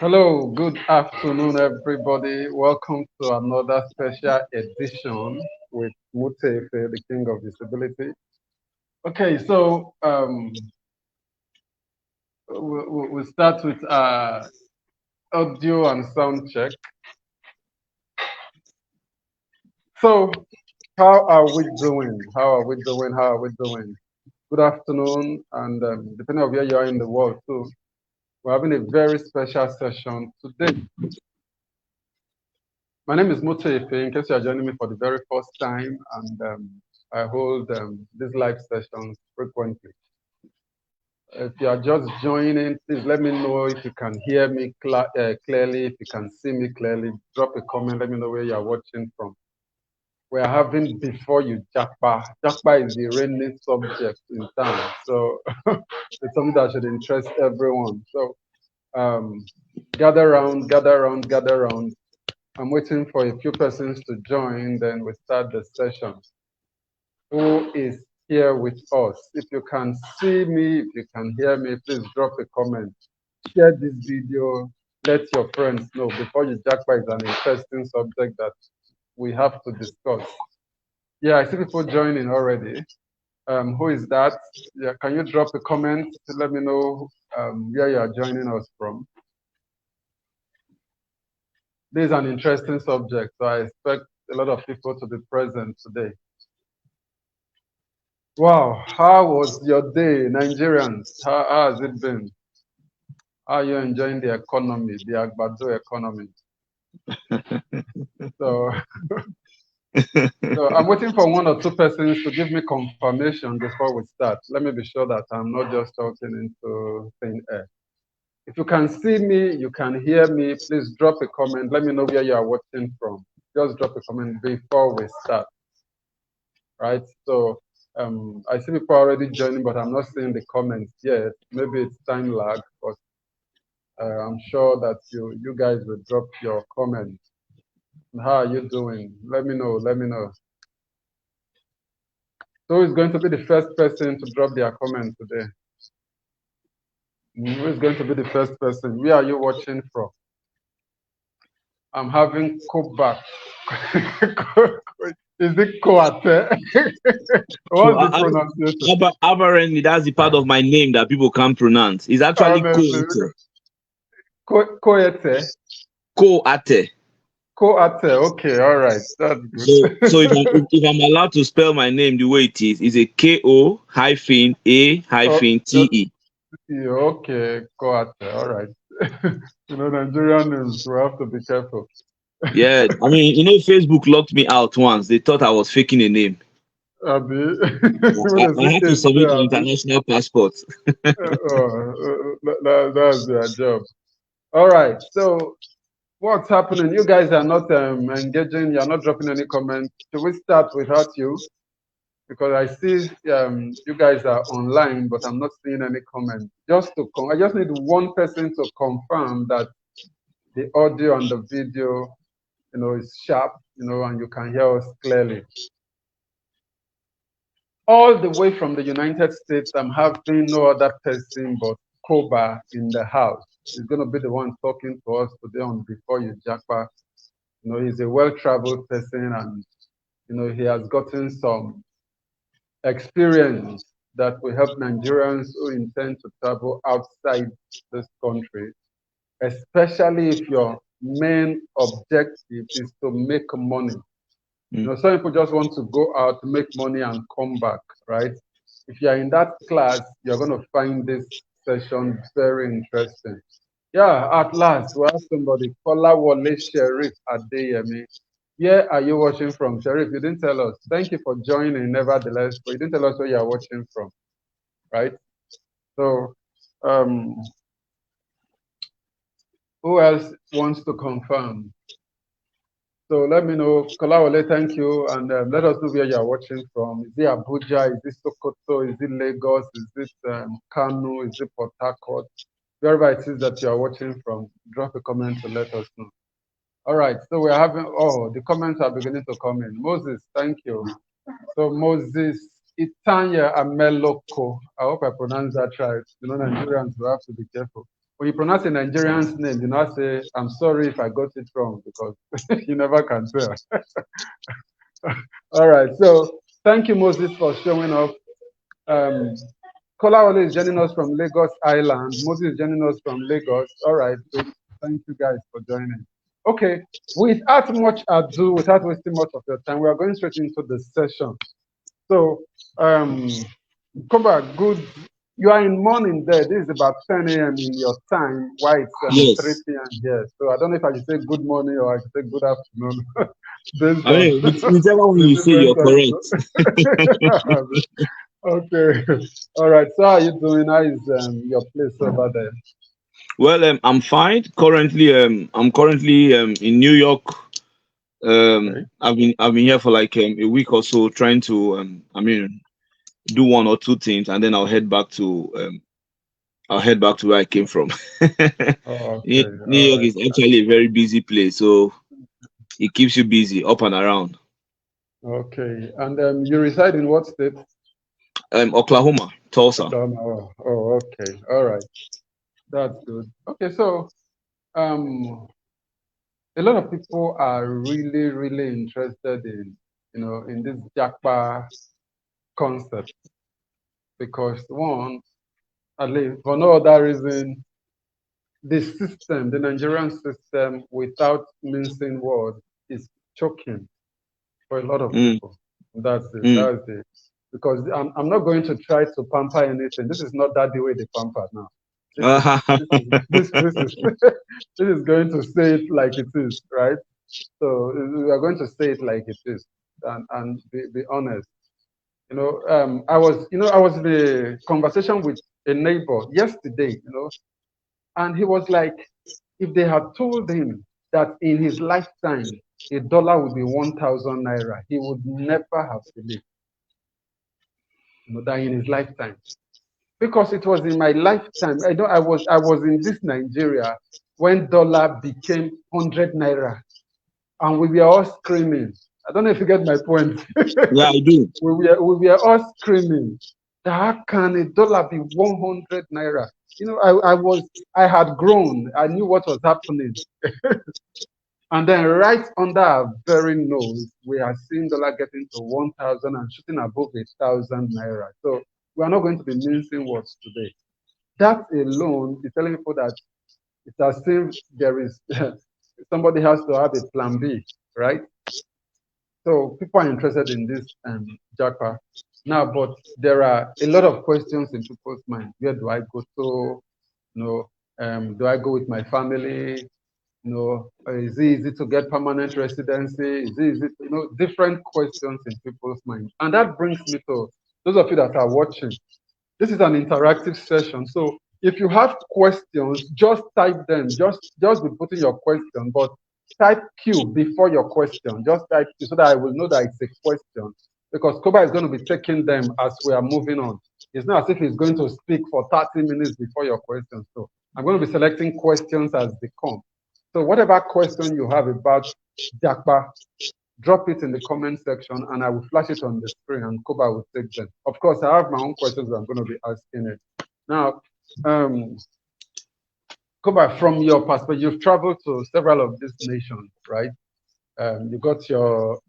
Hello, good afternoon, everybody. Welcome to another special edition with Mutefe, the King of Disability. Okay, so we'll start with audio and sound check. So, how are we doing? How are we doing? How are we doing? Good afternoon, and depending on where you are in the world, too, we're having a very special session today. My name is Mutefe, in case you are joining me for the very first time, and I hold these live sessions frequently. If you are just joining, please let me know if you can hear me clearly, if you can see me clearly. Drop a comment, let me know where you are watching from. We are having Before You Japa. Japa is the reigning subject in town, so it's something that should interest everyone. So gather round, gather round, gather round. I'm waiting for a few persons to join, then we start the session. Who is here with us? If you can see me, if you can hear me, please drop a comment. Share this video. Let your friends know. Before You Japa is an interesting subject that we have to discuss. Yeah, I see people joining already. Who is that? Yeah, can you drop a comment to let me know where you are joining us from? This is an interesting subject, so I expect a lot of people to be present today. Wow, how was your day, Nigerians? How has it been? How are you enjoying the economy, the Agbado economy? So, so I'm waiting for one or two persons to give me confirmation before we start. Let me be sure that I'm not just talking into thin air. If you can see me, you can hear me, please drop a comment. Let me know where you are watching from. Just drop a comment before we start. Right? So I see people already joining, but I'm not seeing the comments yet. Maybe it's time lag, but I'm sure that you guys will drop your comments. How are you doing? Let me know. Let me know. So who is going to be the first person to drop their comment today? Who is going to be the first person? Where are you watching from? I'm having Koba. Is it Koate? What's the pronunciation? Apparently, that's the part of my name that people can't pronounce. It's actually Koate. Koete. Koate. Koate. Okay, all right, that's good. So if I'm allowed to spell my name the way it is, it's a Ko-A-T-E. Okay, Koate. All right. Nigerian names, we have to be careful. Yeah, I mean, Facebook locked me out once. They thought I was faking a name. Abi. I had to submit an international passport. That's their job. All right. So, what's happening? You guys are not engaging. You're not dropping any comments. Should we start without you? Because I see you guys are online, but I'm not seeing any comments. I just need one person to confirm that the audio and the video, is sharp, and you can hear us clearly. All the way from the United States, I'm having no other person but Koba in the house. He's going to be the one talking to us today on Before You Japa. He's a well-traveled person, and he has gotten some experience that will help Nigerians who intend to travel outside this country, especially if your main objective is to make money. Some people just want to go out to make money and come back, right? If you're in that class, you're going to find this session very interesting. Yeah, at last, we have somebody, Kolawole Sheriff Adeyemi. Where are you watching from, Sheriff? You didn't tell us. Thank you for joining, nevertheless, but you didn't tell us where you are watching from, right? So, who else wants to confirm? So let me know. Kolawole, thank you, and let us know where you are watching from. Is it Abuja? Is it Sokoto? Is it Lagos? Is it Kano? Is it Port Harcourt? Wherever it is that you are watching from, drop a comment to let us know. All right, so we're having, the comments are beginning to come in. Moses, thank you. So Moses Itanya Ameloko, I hope I pronounced that right. Nigerians will have to be careful. when you pronounce a Nigerian's name, you now say, I'm sorry if I got it wrong, because you never can tell. All right. So thank you, Moses, for showing up. Kolawole is joining us from Lagos Island. Moses is joining us from Lagos. All right. Good. Thank you guys for joining. Okay. Without much ado, without wasting much of your time, we are going straight into the session. So, Koba, good. You are in morning there. This is about 10 a.m. in your time. Why it's 3 p.m. here. So I don't know if I should say good morning or I should say good afternoon. Based I mean, on whichever one the you say, you're different correct. Okay. All right. So how are you doing? How is your place over there? Well, I'm fine. Currently, I'm currently in New York. Okay. I've been here for like a week or so, trying to do one or two things, and then I'll head back to where I came from. Oh, New okay. New All York right. is actually a very busy place, so it keeps you busy up and around. Okay. And you reside in what state? Oklahoma, Tulsa. Oklahoma. Oh, okay. All right. That's good. Okay. So, um, a lot of people are really, really interested in, in this Japa concept because one, at least for no other reason, the system, the Nigerian system, without mincing words, is choking for a lot of Mm, people. That's it. mm. That's it. Because I'm not going to try to pamper anything. This is not that the way they pamper now. This is this is going to say it like it is, right? So we are going to say it like it is, and be honest. I was in a conversation with a neighbor yesterday, and he was like, if they had told him that in his lifetime a dollar would be 1,000 naira, he would never have believed, that in his lifetime, because it was in my lifetime. I was in this Nigeria when dollar became 100 naira, and we were all screaming. I don't know if you get my point. Yeah, I do. we were all screaming that how can a dollar be 100 naira? I had grown. I knew what was happening. And then right under our very nose, we are seeing dollar getting to 1,000 and shooting above 1,000 naira. So we are not going to be mincing words today. That alone is telling people that it's as if there is somebody has to have a plan B, right? So people are interested in this Japa now, but there are a lot of questions in people's mind. Where do I go to? Do I go with my family? Is it easy to get permanent residency? Is it easy different questions in people's minds. And that brings me to those of you that are watching. This is an interactive session. So if you have questions, just type them. Just be putting your question, but type Q before your question. Just type Q so that I will know that it's a question. Because Koba is going to be taking them as we are moving on. It's not as if he's going to speak for 30 minutes before your question. So I'm going to be selecting questions as they come. So whatever question you have about Japa, drop it in the comment section and I will flash it on the screen and Koba will take them. Of course, I have my own questions I'm going to be asking it. Now, Koba, from your perspective, you've traveled to several of these nations, right? You got your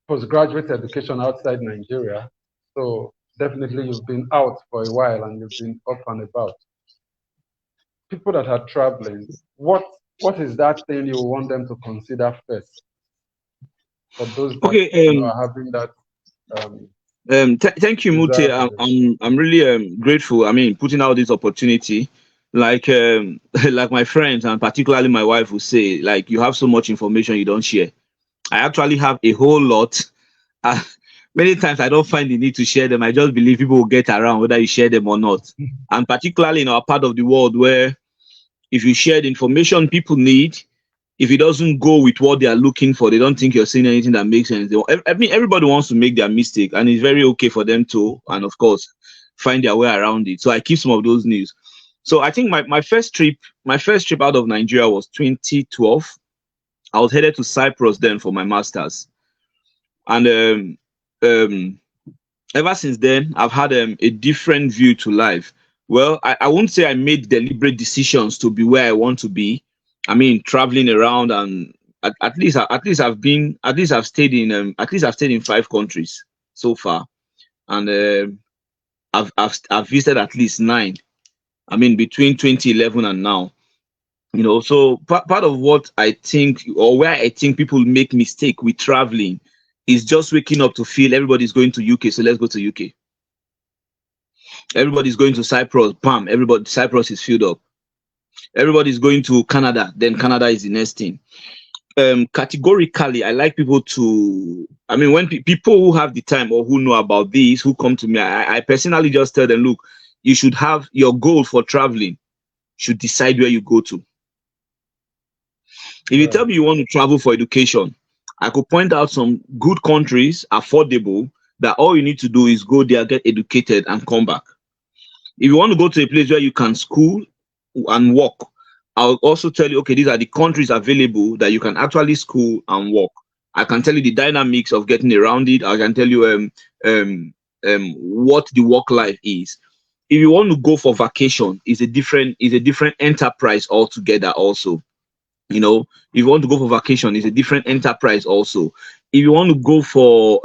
postgraduate education outside Nigeria. So definitely you've been out for a while and you've been up and about. People that are traveling, what is that thing you want them to consider first? For those that Okay. are having that. Thank you, Mute. I'm really grateful. I mean, putting out this opportunity, like like my friends and particularly my wife will say, like you have so much information you don't share. I actually have a whole lot. Uh, Many times I don't find the need to share them. I just believe people will get around whether you share them or not. And particularly in our part of the world where if you share the information people need, if it doesn't go with what they are looking for, they don't think you're saying anything that makes sense. I mean, everybody wants to make their mistake, and it's very okay for them to, and of course, find their way around it. So I keep some of those news. So I think my first trip out of Nigeria was 2012. I was headed to Cyprus then for my masters, and ever since then I've had a different view to life. Well, I won't say I made deliberate decisions to be where I want to be. I mean, traveling around, and at least I've stayed in at least I've stayed in 5 countries so far, and I've visited at least 9. I mean, between 2011 and now. So part of what I think, or where I think people make mistake with traveling, is just waking up to feel everybody's going to UK, so let's go to UK. Everybody's going to Cyprus, bam, everybody Cyprus is filled up. Everybody's going to Canada, then Canada is the next thing. Categorically, I like people to, I mean, when people who have the time or who know about this, who come to me, I personally just tell them, look, you should have your goal for traveling, should decide where you go to. If you tell me you want to travel for education, I could point out some good countries, affordable, that all you need to do is go there, get educated, and come back. If you want to go to a place where you can school and work, I'll also tell you, okay, these are the countries available that you can actually school and work. I can tell you the dynamics of getting around it. I can tell you what the work life is. If you want to go for vacation, it's a different enterprise altogether also. If you want to go for vacation, it's a different enterprise also. If you want to go for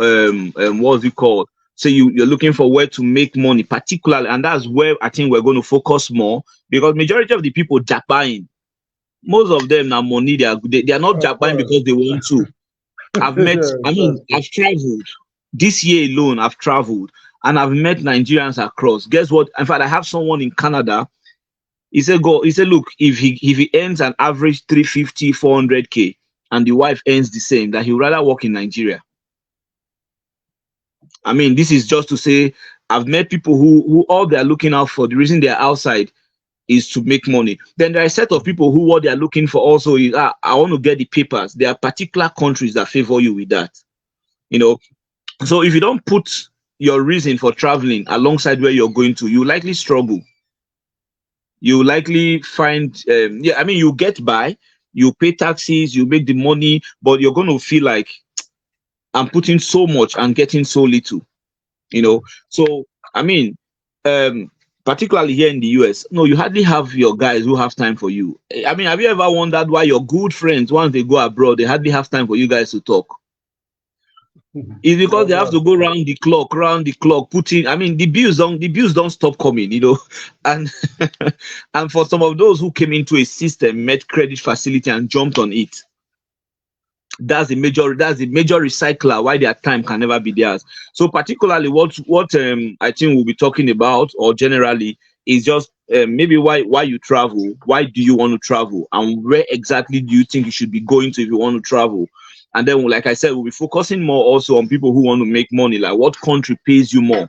what's it called? So you're looking for where to make money, particularly, and that's where I think we're going to focus more, because majority of the people Japan, most of them now money, they are not Japan because they want to. I've traveled this year alone. I've traveled and I've met Nigerians across. Guess what? In fact, I have someone in Canada. He said, look, if he earns an average 350, 400K and the wife earns the same, that he'd rather work in Nigeria. I mean, this is just to say, I've met people who all they're looking out for, the reason they're outside is to make money. Then there are a set of people who what they're looking for also is, I want to get the papers. There are particular countries that favor you with that. So if you don't put your reason for traveling alongside where you're going to, you likely struggle. You likely find, you get by, you pay taxes, you make the money, but you're going to feel like, I'm putting so much and getting so little, So, I mean, particularly here in the US, no, you hardly have your guys who have time for you. I mean, have you ever wondered why your good friends, once they go abroad, they hardly have time for you guys to talk? It's because they have to go round the clock, putting. I mean, the bills don't stop coming, and and for some of those who came into a system, met credit facility and jumped on it, that's the major recycler why their time can never be theirs. So particularly what I think we'll be talking about, or generally, is just maybe why you travel, why do you want to travel, and where exactly do you think you should be going to if you want to travel. And then, like I said, we'll be focusing more also on people who want to make money, like what country pays you more,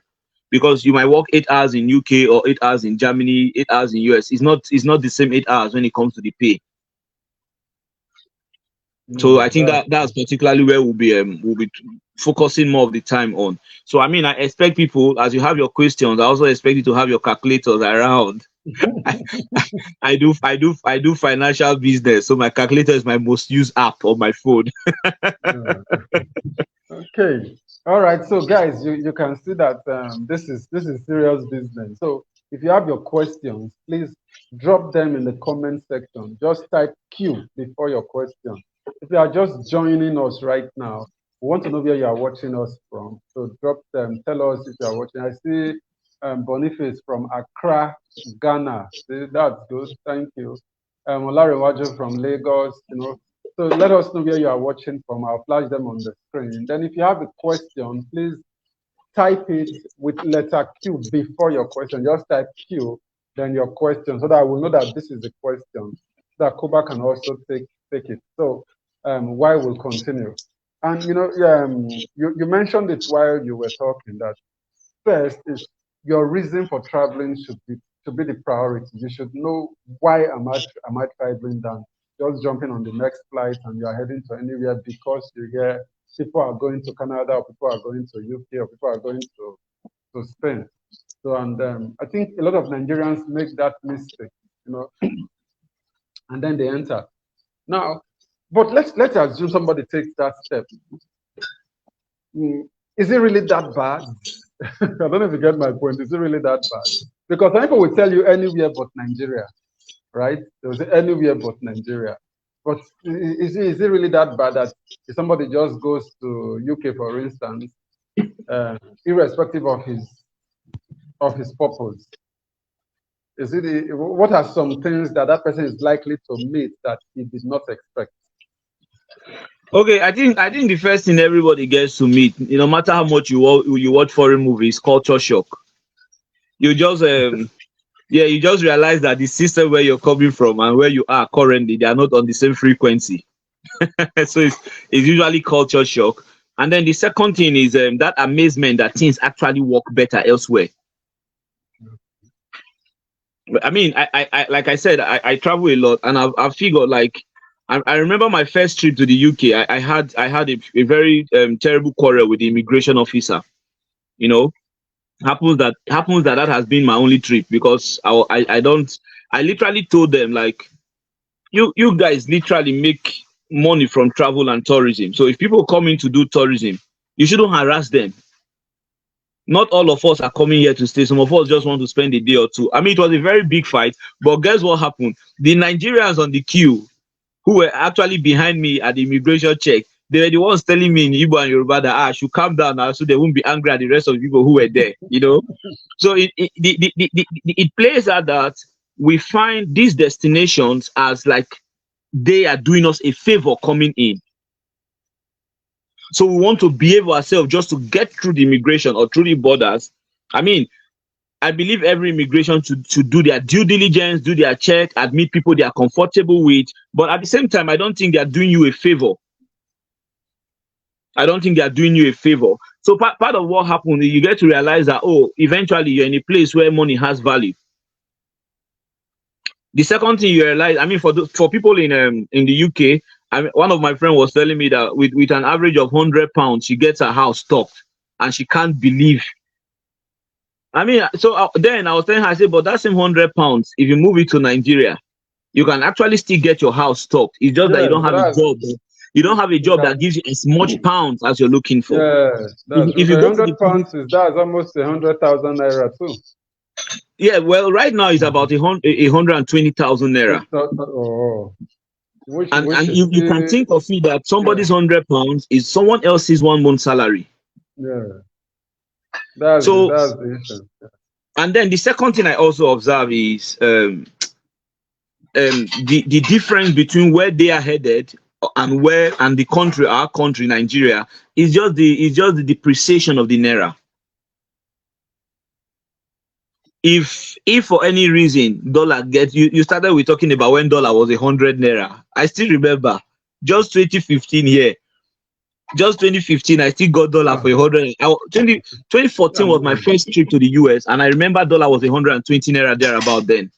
because you might work 8 hours in UK or 8 hours in Germany, 8 hours in US. It's not the same 8 hours when it comes to the pay. So I think that's particularly where we'll be focusing more of the time on. So I mean, I expect people, as you have your questions, I also expect you to have your calculators around. I do financial business, so my calculator is my most used app on my phone. Okay, all right. So guys, you can see that this is serious business. So if you have your questions, please drop them in the comment section. Just type Q before your question. If you are just joining us right now, we want to know where you are watching us from. So drop them. Tell us if you are watching. I see Boniface from Accra, Ghana. That's good. Thank you. Olariwaju from Lagos. So let us know where you are watching from. I'll flash them on the screen. Then if you have a question, please type it with letter Q before your question. Just type Q, then your question, so that I will know that this is the question. So that Kuba can also take it. So why we'll continue. And you mentioned it while you were talking, that first is your reason for traveling should be the priority. You should know, why am I traveling than just jumping on the next flight and you're heading to anywhere because you hear people are going to Canada, or people are going to UK, or people are going to Spain. So, and I think a lot of Nigerians make that mistake, and then they enter. Now, but let's assume somebody takes that step. Is it really that bad? I don't know if you get my point. Is it really that bad? Because some people will tell you anywhere but Nigeria, right? They'll say anywhere but Nigeria. But is it really that bad that if somebody just goes to UK, for instance, irrespective of his purpose, is it what are some things that that person is likely to meet that he did not expect? Okay, I think the first thing everybody gets to meet, no matter how much you watch foreign movies, culture shock. You just yeah, you just realize that the system where you're coming from and where you are currently, they are not on the same frequency. So it's usually culture shock. And then the second thing is that amazement that things actually work better elsewhere. I mean, I like I said, I travel a lot, and I've figured like I remember my first trip to the UK. I had a very terrible quarrel with the immigration officer. You know, happens that has been my only trip because I don't I literally told them like you guys literally make money from travel and tourism. So if people come in to do tourism, you shouldn't harass them. Not all of us are coming here to stay. Some of us just want to spend a day or two. I mean, it was a very big fight, but guess what happened? The Nigerians on the queue who were actually behind me at the immigration check, they were the ones telling me in Igbo and Yoruba that I should calm down now so they won't be angry at the rest of the people who were there. So it plays out that we find these destinations as like they are doing us a favor coming in. So we want to behave ourselves just to get through the immigration or through the borders. I mean, I believe every immigration to do their due diligence, do their check, admit people they are comfortable with. But at the same time, I don't think they are doing you a favor. I don't think they are doing you a favor. So part of what happened, you get to realize that, oh, eventually you're in a place where money has value. The second thing you realize, I mean, for people in the UK, I mean, one of my friends was telling me that with an average of £100, she gets her house stocked, and she can't believe. I mean, so then I was telling her, I said, but that same £100, if you move it to Nigeria, you can actually still get your house stocked. It's just that you Yes, don't have a that's job. You don't have a you job can. that gives you as much pounds as you're looking for. Yeah, that's If you a go to the hundred pounds is that's almost 100,000 naira too. yeah, well, right now it's about 120,000 naira. Oh, which And is you can still think of it that yeah, somebody's £100 is someone else's 1 month salary. yeah. So That's the issue. and then the second thing I also observe is the difference between where they are headed and the country, our country, Nigeria, is just the depreciation of the naira. If for any reason dollar gets you started with talking about when dollar was 100 naira. I still remember just 2015 here. Just 2015, I still got dollar Ah, for 100. 2014 can was my first trip to the US, and I remember dollar was 120 naira there about then.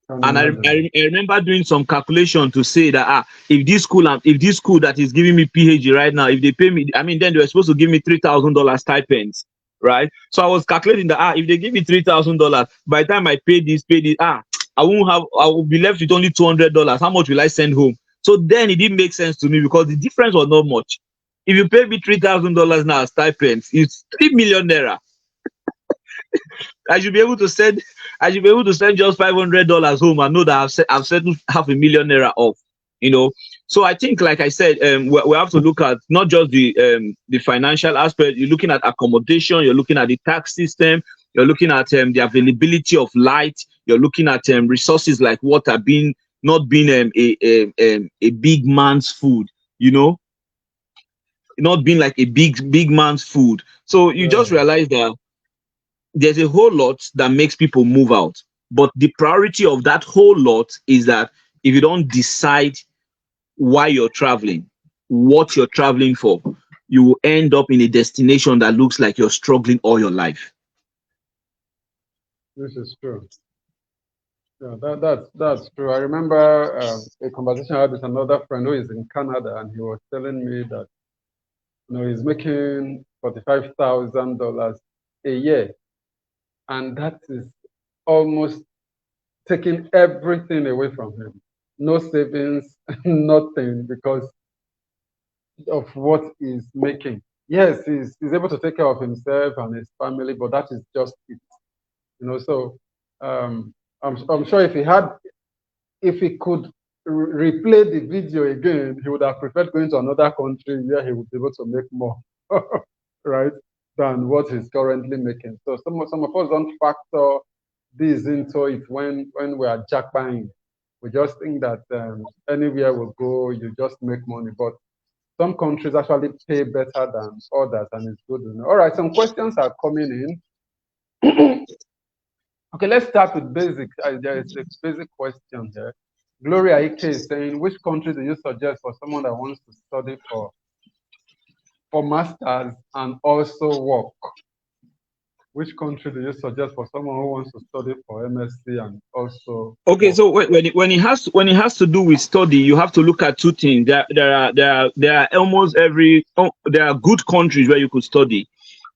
can And imagine. I remember doing some calculation to say that if this school that is giving me PhD right now, if they pay me, I mean, then they were supposed to give me $3,000 stipends, right? So I was calculating that if they give me $3,000, by the time I pay this, I will be left with only $200. How much will I send home? So then it didn't make sense to me because the difference was not much. If you pay me $3,000 now as stipends, it's 3 million naira. I should be able to send I should be able to send just $500 home and know that I've settled half a million naira off. You know. So I think, like I said, we have to look at not just the financial aspect. You're looking at accommodation. You're looking at the tax system. You're looking at the availability of light. You're looking at resources like water being not being a big man's food. You know, not being like a big man's food. So you just Yeah, realize that there's a whole lot that makes people move out. But the priority of that whole lot is that if you don't decide why you're traveling, what you're traveling for, you will end up in a destination that looks like you're struggling all your life. this is true. Yeah, that's true. I remember a conversation I had with another friend who is in Canada, and he was telling me that he's making $45,000 a year, and that is almost taking everything away from him. No savings, nothing, because of what he's making. Yes, he's able to take care of himself and his family, but that is just it. So I'm sure if he could replay the video again, he would have preferred going to another country where he would be able to make more, right, than what he's currently making. So some of us don't factor this into it when we are jackpotting. We just think that anywhere we go, you just make money. But some countries actually pay better than others, and it's good. All right, some questions are coming in. Okay, let's start with basics. There is a basic question here. Gloria Ike is saying, which country do you suggest for someone that wants to study for masters and also work? Which country do you suggest for someone who wants to study for MSc and also Okay, work? so when it has to do with study, you have to look at two things. There are almost there are good countries where you could study,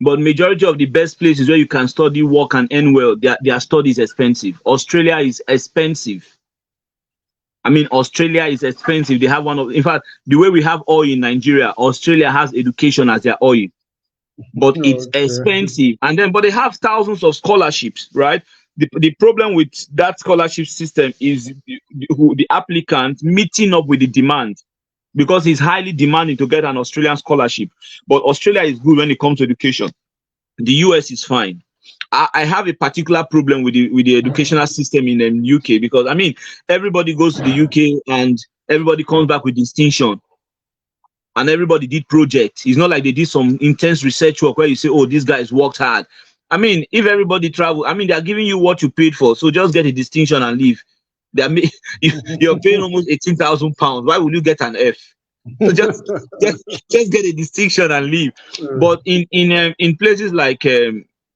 but majority of the best places where you can study, work, and earn well, their study is expensive. Australia is expensive. I mean, Australia is expensive. They have in fact, the way we have oil in Nigeria, Australia has education as their oil, but it's expensive. And then, but they have thousands of scholarships, right? The problem with that scholarship system is the applicant meeting up with the demand, because it's highly demanding to get an Australian scholarship. But Australia is good when it comes to education. The US is fine. I have a particular problem with the educational system in the UK, because I mean, everybody goes to the UK and everybody comes back with distinction, and everybody did projects. It's not like they did some intense research work where you say, oh, these guys worked hard. I mean, if everybody travel, I mean, they're giving you what you paid for, so just get a distinction and leave. You're paying almost £18,000. Why would you get an F? So just get a distinction and leave. But in places like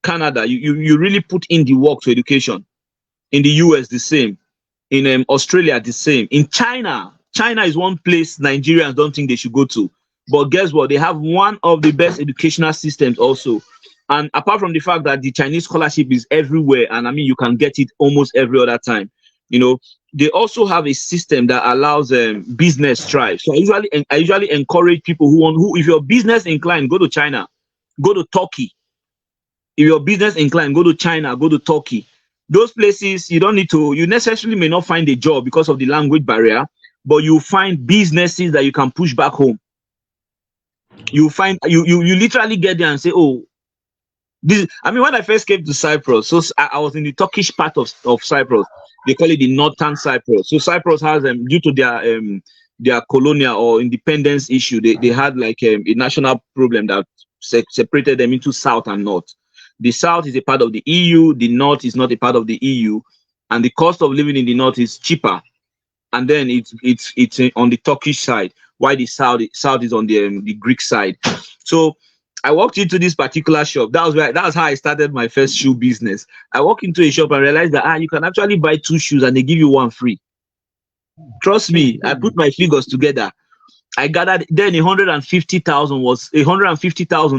Canada, you really put in the work to education. In the US, the same. In Australia, the same. In China is one place Nigerians don't think they should go to. But guess what? They have one of the best educational systems also. And apart from the fact that the Chinese scholarship is everywhere, and I mean, you can get it almost every other time, they also have a system that allows business thrive. So I usually encourage people if you're business inclined, go to China, go to Turkey. If you're business inclined, go to China, go to Turkey. Those places, you necessarily may not find a job because of the language barrier, but you find businesses that you can push back home. You literally get there and say, oh, I mean, when I first came to Cyprus, so I was in the Turkish part of Cyprus. They call it the Northern Cyprus. So Cyprus has, due to their colonial or independence issue, they had like a national problem that separated them into South and North. The South is a part of the EU, the North is not a part of the EU, and the cost of living in the North is cheaper. And then it's on the Turkish side, while the South is on the Greek side. So I walked into this particular shop. That's how I started my first shoe business. I walked into a shop and realized that you can actually buy 2 shoes and they give you 1 free. Trust me, I put my figures together. I gathered then 150,000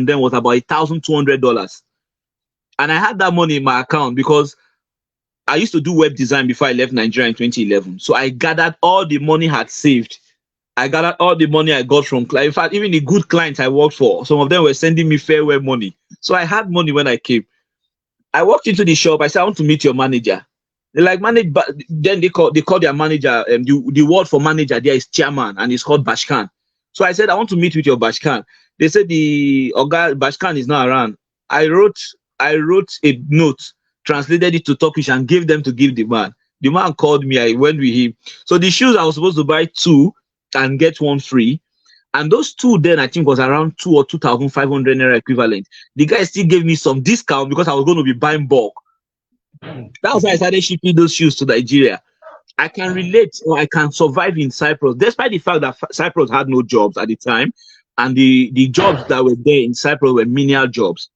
then was about $1,200. And I had that money in my account because I used to do web design before I left Nigeria in 2011. So I gathered all the money I had saved. I gathered all the money I got from clients. In fact, even the good clients I worked for, some of them were sending me farewell money. So I had money when I came. I walked into the shop. I said, I want to meet your manager. They're like, manage, but then they call their manager. The word for manager there is chairman, and it's called Bashkan. So I said, I want to meet with your Bashkan. They said the Oga Bashkan is not around. I wrote a note, translated it to Turkish, and gave them to give the man. The man called me. I went with him. So the shoes I was supposed to buy 2 and get 1 free, and those 2 then I think was around 2 or 2,500 naira equivalent. The guy still gave me some discount because I was going to be buying bulk. That was why I started shipping those shoes to Nigeria. I can relate, or I can survive in Cyprus, despite the fact that Cyprus had no jobs at the time, and the jobs that were there in Cyprus were menial jobs.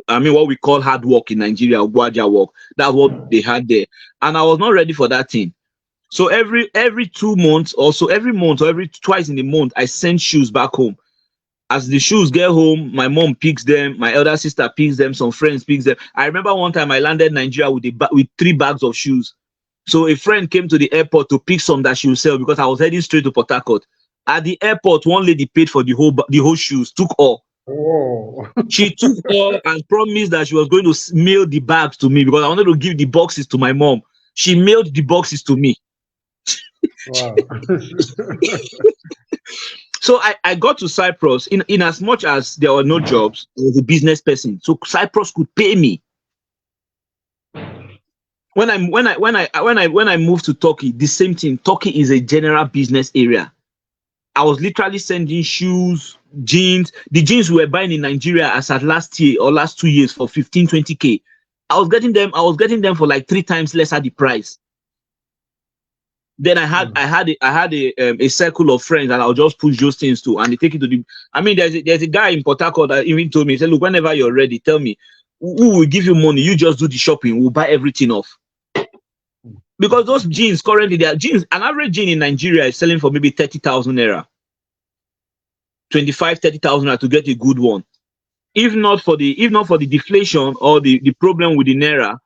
I mean, what we call hard work in Nigeria, Gwaja work. That's what they had there, and I was not ready for that thing. So every 2 months, or so every month, or every twice in the month, I send shoes back home. As the shoes get home, my mom picks them, my elder sister picks them, some friends picks them. I remember one time I landed in Nigeria with 3 bags of shoes. So a friend came to the airport to pick some that she would sell because I was heading straight to Port Harcourt. At the airport, one lady paid for the whole shoes, took all. Whoa. She took all and promised that she was going to mail the bags to me because I wanted to give the boxes to my mom. She mailed the boxes to me. Wow. So I got to Cyprus in as much as there were no jobs, I was a business person. So Cyprus could pay me. When I moved to Turkey, the same thing. Turkey is a general business area. I was literally sending shoes, jeans. The jeans we were buying in Nigeria as at last year or last 2 years for 15, 20K. I was getting them for like 3 times less at the price. Then I had a circle of friends that I'll just push those things to, and they take it to the. I mean, there's a guy in Port Harcourt that even told me, he said, look, whenever you're ready, tell me who will give you money. You just do the shopping. We'll buy everything off. Because those jeans currently, they are jeans. An average jean in Nigeria is selling for maybe 30,000 naira, 25, 30,000 naira to get a good one. If not for the deflation or the problem with the naira,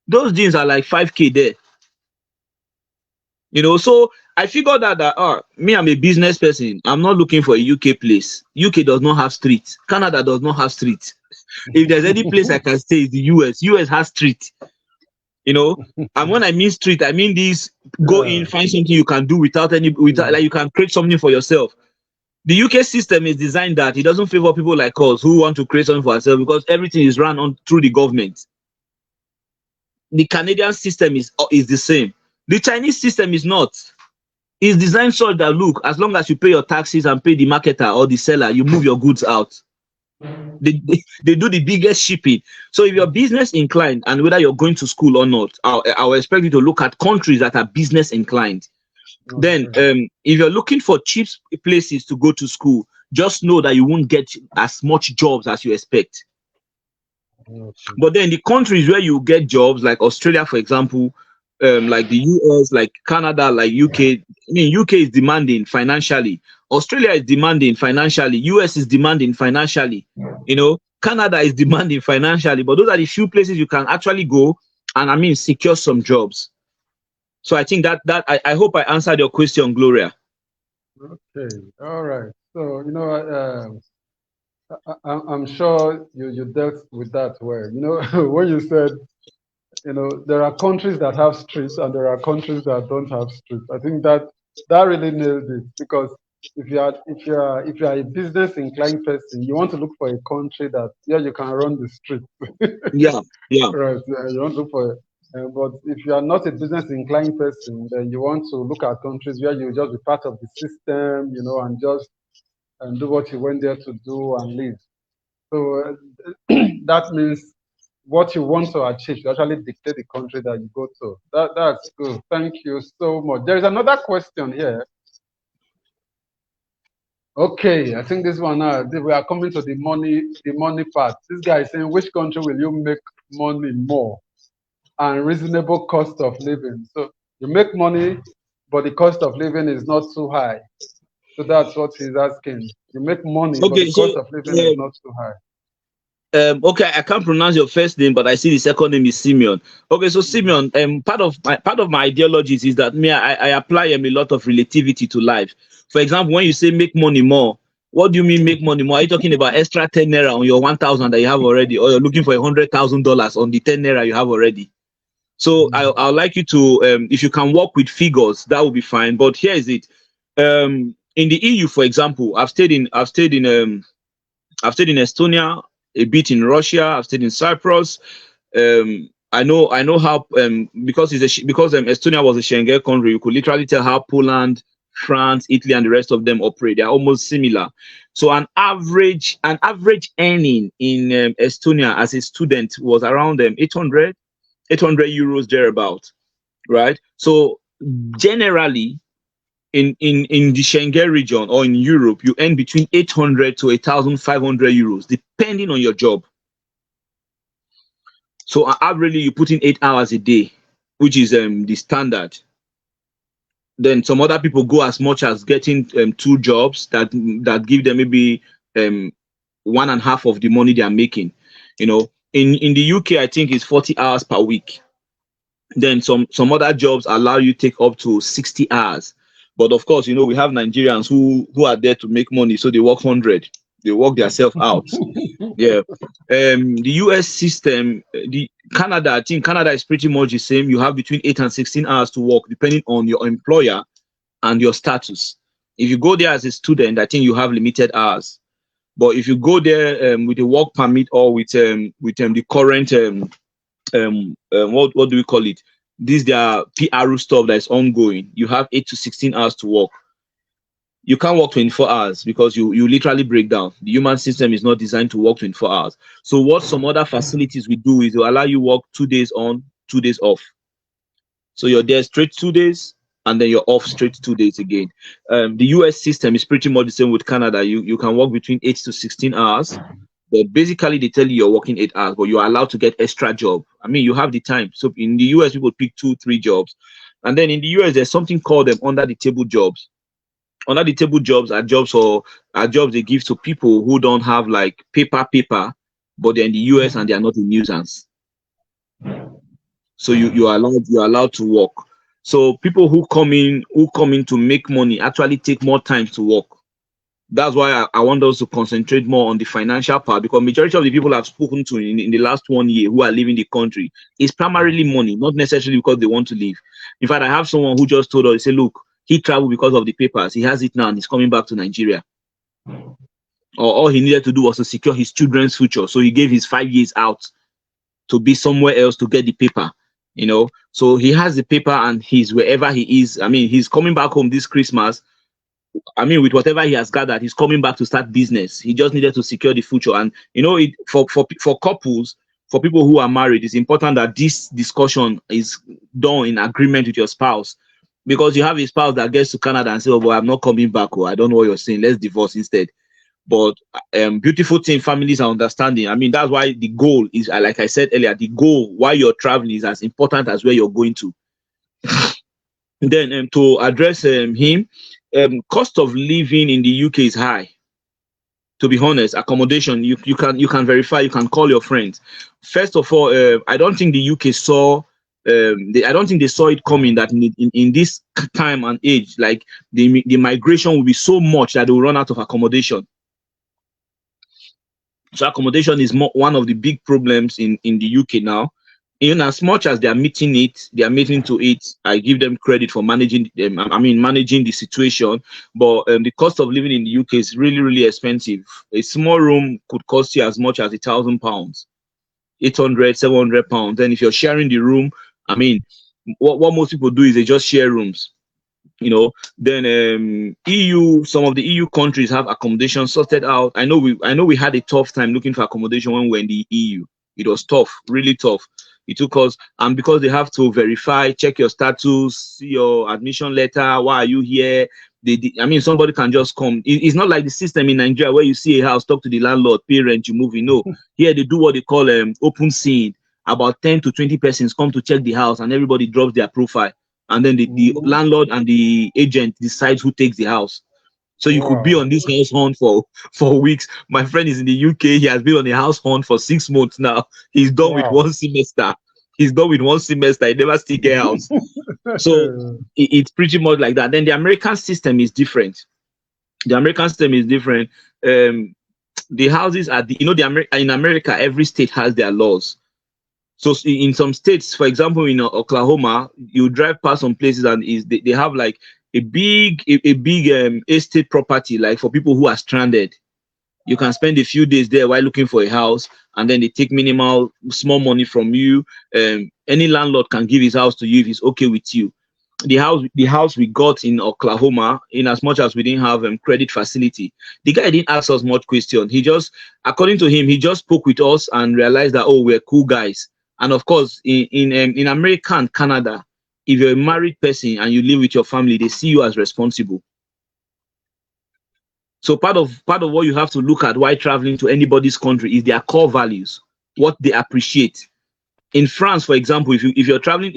those jeans are like 5K there. So I figured out that me, I'm a business person. I'm not looking for a UK place. UK does not have street. Canada does not have street. If there's any place I can stay, it's the US. US has street. And when I mean street, I mean this: go in, find something you can do without like you can create something for yourself. The UK system is designed that it doesn't favor people like us who want to create something for ourselves because everything is run on through the government. The Canadian system is the same. The Chinese system is not. It's designed such that, look, as long as you pay your taxes and pay the marketer or the seller, you move your goods out. They do the biggest shipping. So if you're business inclined, and whether you're going to school or not, I'll expect you to look at countries that are business inclined. Okay. Then if you're looking for cheap places to go to school, just know that you won't get as much jobs as you expect. Okay. But then the countries where you get jobs, like Australia, for example, like the US, like Canada, like UK. I mean, UK is demanding financially. Australia is demanding financially. US is demanding financially. Canada is demanding financially. But those are the few places you can actually go and, I mean, secure some jobs. So I think that I hope I answered your question, Gloria. Okay. All right. So, I'm sure you dealt with that well. When you said, there are countries that have streets and there are countries that don't have streets. I think that really nailed it, because if you are a business inclined person, you want to look for a country that you can run the street. Yeah. Right. You want to look for. But if you are not a business inclined person, then you want to look at countries where you just be part of the system, and just do what you went there to do and live. So that means what you want to achieve to actually dictate the country that you go to. That's good. Thank you so much. There is another question here. Okay, I think this one we are coming to the money part. This guy is saying, which country will you make money more and reasonable cost of living? So you make money, but the cost of living is not too high. So that's what he's asking. You make money, but the cost of living is not too high. Okay, I can't pronounce your first name, but I see the second name is Simeon. Okay, so Simeon, part of my ideologies is that I apply a lot of relativity to life. For example, when you say make money more, what do you mean make money more? Are you talking about extra 10 naira on your 1,000 that you have already, or you're looking for $100,000 on the 10 naira you have already? So I'd like you to, if you can work with figures, that would be fine. But here is it. In the EU, for example, I've stayed in Estonia, a bit in Russia. I've stayed in Cyprus. I know how because Estonia was a Schengen country, you could literally tell how Poland, France, Italy, and the rest of them operate. They are almost similar. So an average earning in Estonia as a student was around 800 euros thereabout, right? So generally, in the Schengen region or in Europe, you earn between 800 to 1,500 euros, depending on your job. So averagely, you put in 8 hours a day, which is the standard. Then some other people go as much as getting 2 jobs that give them maybe 1.5 of the money they are making. In the UK, I think it's 40 hours per week. Then some other jobs allow you take up to 60 hours. But of course, we have Nigerians who are there to make money, so they work 100. They work themselves out. Yeah. The US system, the Canada, I think Canada is pretty much the same. You have between 8 and 16 hours to work, depending on your employer and your status. If you go there as a student, I think you have limited hours. But if you go there with a work permit or with the current what do we call it? This their PRO stuff that is ongoing. You have 8 to 16 hours to work. You can't work 24 hours because you literally break down. The human system is not designed to work 24 hours. So what some other facilities will do is they allow you work 2 days on, 2 days off. So you're there straight 2 days and then you're off straight 2 days again. The US system is pretty much the same with Canada. You can work between 8 to 16 hours, but basically they tell you you're working 8 hours, but you're allowed to get extra job. I mean, you have the time. So in the US, people pick 2, 3 jobs. And then in the US, there's something called under the table jobs. Under the table jobs are jobs they give to people who don't have like paper, but they're in the US and they are not a nuisance. So you're allowed to work. So people who come in to make money actually take more time to work. That's why I want us to concentrate more on the financial part, because majority of the people I've spoken to in the last 1 year who are leaving the country is primarily money, not necessarily because they want to leave. In fact, I have someone who just told us, he said, look, he traveled because of the papers. He has it now and he's coming back to Nigeria. Or all he needed to do was to secure his children's future. So he gave his 5 years out to be somewhere else to get the paper. So he has the paper and he's wherever he is. I mean, he's coming back home this Christmas. I mean, with whatever he has gathered, he's coming back to start business. He just needed to secure the future. And for couples, for people who are married, it's important that this discussion is done in agreement with your spouse, because you have a spouse that gets to Canada and says, "Oh boy, I'm not coming back. Oh, I don't know what you're saying. Let's divorce instead." But beautiful thing, families are understanding. I mean, that's why the goal is, like I said earlier, the goal while you're traveling is as important as where you're going to. Then to address him, cost of living in the UK is high. To be honest, accommodation, you can verify, you can call your friends. First of all, I don't think the UK saw I don't think they saw it coming that in this time and age, like the migration will be so much that they will run out of accommodation. So accommodation is one of the big problems in the UK now. In as much as they are meeting to it, I give them credit for managing managing the situation. But the cost of living in the UK is really, really expensive. A small room could cost you as much as £1,000, 800, £700. Then if you're sharing the room, I mean, what most people do is they just share rooms. Then some of the EU countries have accommodation sorted out. I know we had a tough time looking for accommodation when we were in the EU. It was tough, really tough. It took us, and because they have to verify, check your status, see your admission letter, why are you here? Somebody can just come. It's not like the system in Nigeria where you see a house, talk to the landlord, pay rent, you move in. No, here they do what they call open scene. About 10 to 20 persons come to check the house, and everybody drops their profile, and then the landlord and the agent decides who takes the house. So you could be on this house hunt for weeks. My friend is in the UK. He has been on a house hunt for 6 months now. He's done with one semester. He never still get house. So it's pretty much like that. Then the American system is different. The houses are in America, every state has their laws. So in some states, for example, in Oklahoma, you drive past some places and they have like a big estate property, like for people who are stranded. You can spend a few days there while looking for a house, and then they take minimal small money from you. Any landlord can give his house to you if it's okay with you. The house we got in Oklahoma, in as much as we didn't have credit facility, the guy didn't ask us much question. He just, according to him, he just spoke with us and realized that, oh, we're cool guys. And of course, in America and Canada, if you're a married person and you live with your family, they see you as responsible. So part of what you have to look at while traveling to anybody's country is their core values, what they appreciate. In France, for example, if you're traveling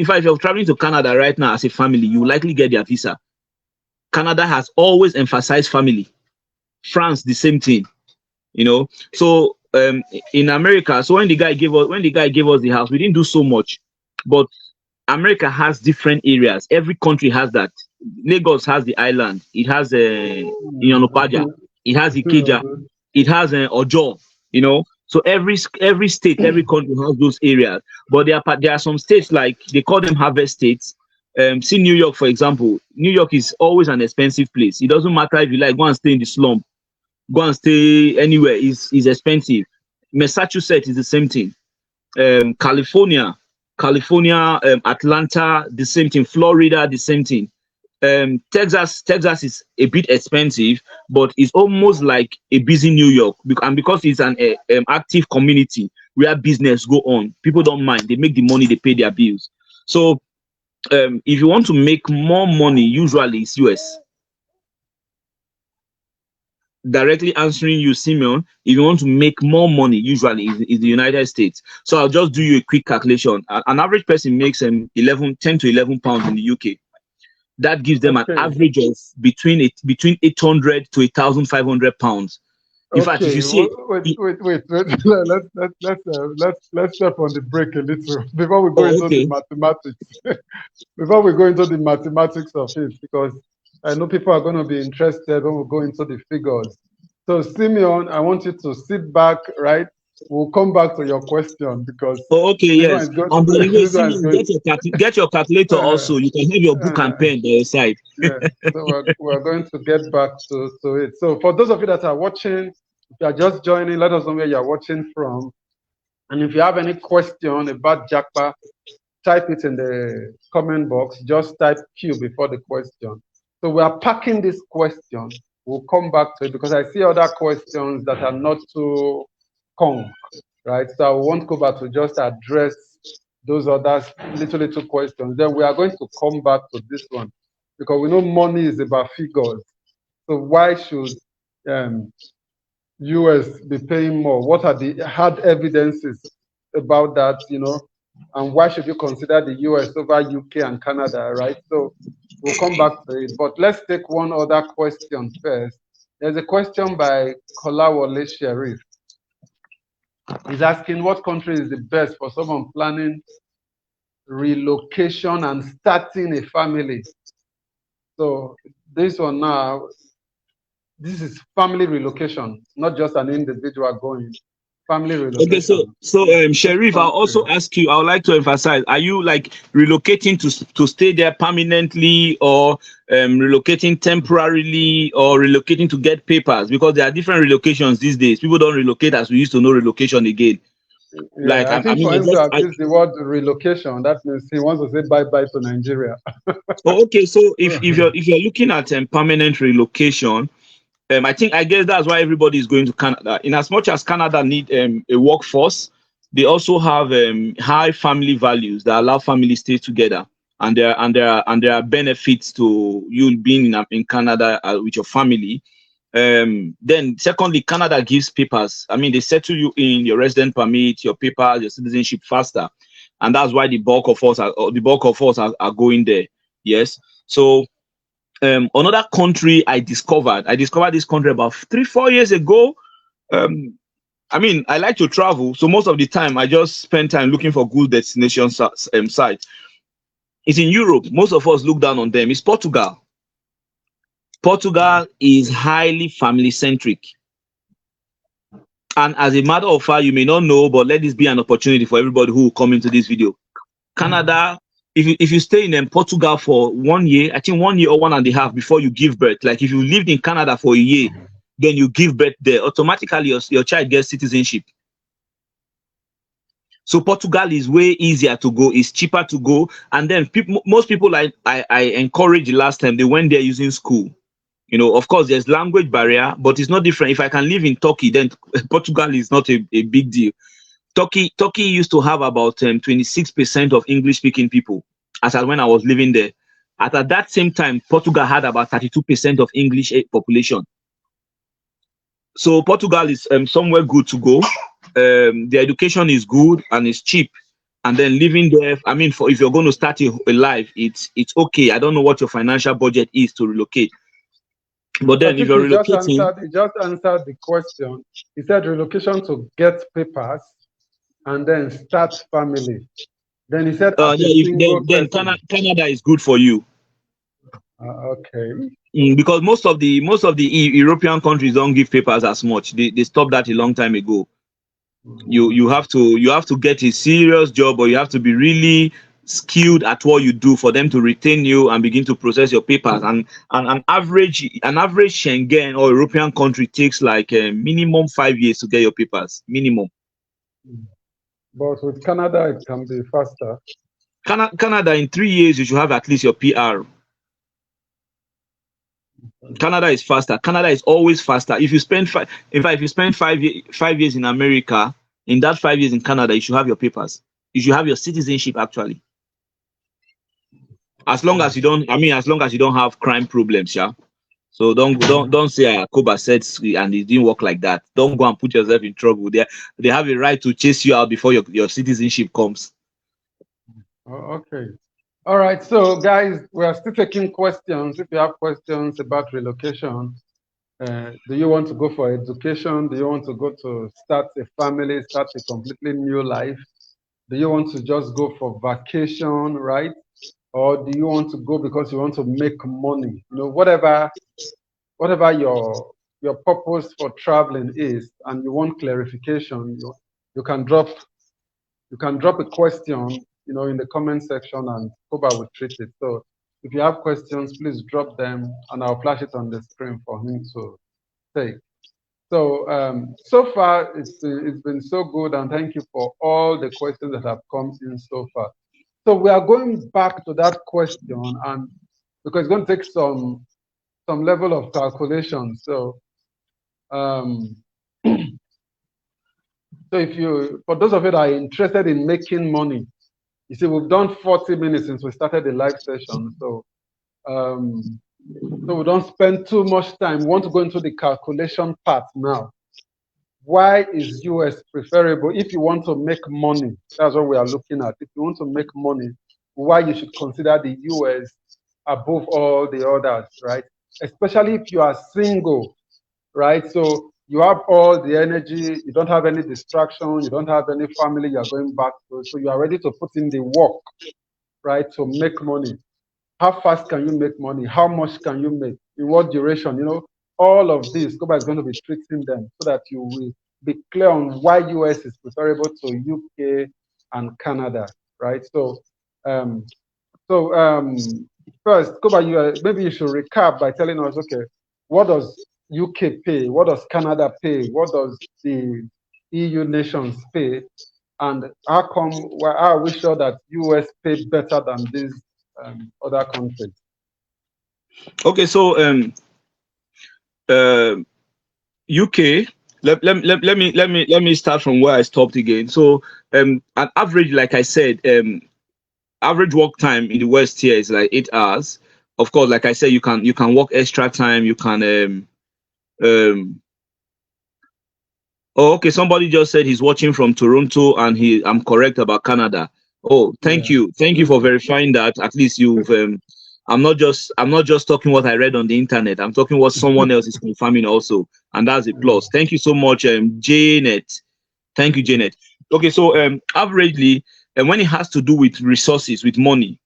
to Canada right now as a family, you will likely get their visa. Canada has always emphasized family. France, the same thing. So in America, so when the guy gave us the house, we didn't do so much, but America has different areas. Every country has that. Lagos has the island. It has Iyanopaja. It has Ikeja. it has an Ojo, you know. So every state, every country has those areas. But there are some states like they call them harvest states. See New York, for example. New York is always an expensive place. It doesn't matter if you like go and stay in the slum, go and stay anywhere. Is expensive. Massachusetts is the same thing. California, Atlanta, the same thing. Florida, the same thing. Texas is a bit expensive, but it's almost like a busy New York, and because it's an active community where business go on, people don't mind. They make the money, they pay their bills. So if you want to make more money, usually it's US. Directly answering you, Simeon, if you want to make more money, usually is the United States. So I'll just do you a quick calculation. An average person makes 10 to 11 pounds in the UK. That gives them an Okay. average of between 800 to 1,500 pounds. In fact, if you see, wait. Let's step on the break a little before we go into okay, the mathematics. Before we go into the mathematics of it, because I know people are going to be interested when we go into the figures. So, Simeon, I want you to sit back, right? We'll come back to your question because okay, this one yes. is going. And by the way, This one is Simeon, going. get your calculator Uh, also. You can have your book and uh, pen by your side. yeah. So we're going to get back to it. So for those of you that are watching, if you are just joining, let us know where you are watching from. And if you have any question about Japa, type it in the comment box. Just type Q before the question. So we are packing this question. We'll come back to it because I see other questions that are not too conk, right? So I won't go back to just address those other little questions. Then we are going to come back to this one because we know money is about figures. So why should US be paying more? What are the hard evidences about that, and why should you consider the US over UK and Canada, right? So we'll come back to it. But let's take one other question first. There's a question by Kolawole Sherif. He's asking what country is the best for someone planning relocation and starting a family. So this one now, this is family relocation, not just an individual going. Family Okay, relocation. Sharif, I'll also ask you. I would like to emphasize: are you like relocating to stay there permanently, or relocating temporarily, or relocating to get papers? Because there are different relocations these days. People don't relocate as we used to know relocation again. Like Yeah, I I think mean, for him to have used the word relocation, that means he wants to say bye bye to Nigeria. okay. So if you're looking at permanent relocation, I guess that's why everybody is going to Canada. In as much as Canada need a workforce, they also have high family values that allow families stay together, and there are benefits to you being in Canada with your family. Then secondly, Canada gives papers. I mean, they settle you in your resident permit, your papers, your citizenship faster, and that's why the bulk of us are going there. Yes. So another country I discovered this country about 3-4 years ago. I mean, I like to travel, so most of the time I just spend time looking for good destination sites. It's in Europe. Most of us look down on them. It's Portugal. Portugal is highly family centric, and as a matter of fact, you may not know, but let this be an opportunity for everybody who will come into this video. Canada, if you stay in Portugal for 1 year, I think 1 year or 1.5 before you give birth, like if you lived in Canada for a year, then you give birth there, automatically your child gets citizenship. So Portugal is way easier to go, it's cheaper to go, and then most people I encouraged last time, they went there using school. Of course, there's language barrier, but it's not different. If I can live in Turkey, then Portugal is not a big deal. Turkey used to have about 26% of English-speaking people as at when I was living there. At that same time, Portugal had about 32% of English population. So Portugal is somewhere good to go. The education is good and it's cheap. And then living there, I mean, if you're going to start a life, it's okay. I don't know what your financial budget is to relocate. But then if you're relocating, he just answered the question. He said relocation to get papers and then start family. Then he said as a single person. Canada is good for you. Okay. Because most of the European countries don't give papers as much. They stopped that a long time ago. You have to get a serious job, or you have to be really skilled at what you do for them to retain you and begin to process your papers. And an average Schengen or European country takes like a minimum 5 years to get your papers minimum. But with Canada, it can be faster. Canada, in 3 years you should have at least your PR. Canada is faster. Canada is always faster. If you spend if you spend 5 years in America, in that 5 years in Canada, you should have your papers. You should have your citizenship actually. As long as you don't, as long as you don't have crime problems, yeah. So don't say Koba said and it didn't work like that. Don't go and put yourself in trouble. They have a right to chase you out before your citizenship comes. Okay. All right. So, guys, we are still taking questions. If you have questions about relocation, do you want to go for education? Do you want to go to start a family, start a completely new life? Do you want to just go for vacation, right? Or do you want to go because you want to make money? Whatever your purpose for traveling is, and you want clarification, you can drop a question, in the comment section, and Koba will treat it. So if you have questions, please drop them, and I'll flash it on the screen for him to take. So so far it's been so good, and thank you for all the questions that have come in so far. So we are going back to that question, and because it's going to take some level of calculation. So so for those of you that are interested in making money, you see, we've done 40 minutes since we started the live session. So we don't spend too much time. We want to go into the calculation part now. Why is US preferable if you want to make money? That's what we are looking at. If you want to make money, why you should consider the US above all the others, right? Especially if you are single, right? So you have all the energy, you don't have any distraction, you don't have any family you're going back to, so you are ready to put in the work, right, to make money. How fast can you make money? How much can you make? In what duration? All of this, Koba is going to be treating them so that you will be clear on why US is preferable to UK and Canada, right? So, first, Koba, maybe you should recap by telling us, okay, what does UK pay? What does Canada pay? What does the EU nations pay? And how are we sure that US pay better than these other countries? Okay, so UK. Let me start from where I stopped again. So an average, like I said, average work time in the West here is like 8 hours. Of course, like I said, you can work extra time. You can Oh, okay. Somebody just said he's watching from Toronto, and I'm correct about Canada. Oh, thank you for verifying that. At least you've. I'm not just talking what I read on the internet. I'm talking what someone else is confirming also, and that's a plus. Thank you so much, Janet. Thank you, Janet. Okay, so averagely, when it has to do with resources, with money,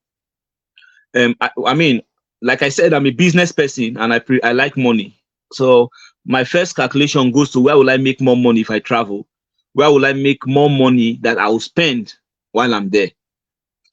I mean, like I said, I'm a business person, and I like money. So my first calculation goes to where will I make more money if I travel? Where will I make more money that I will spend while I'm there?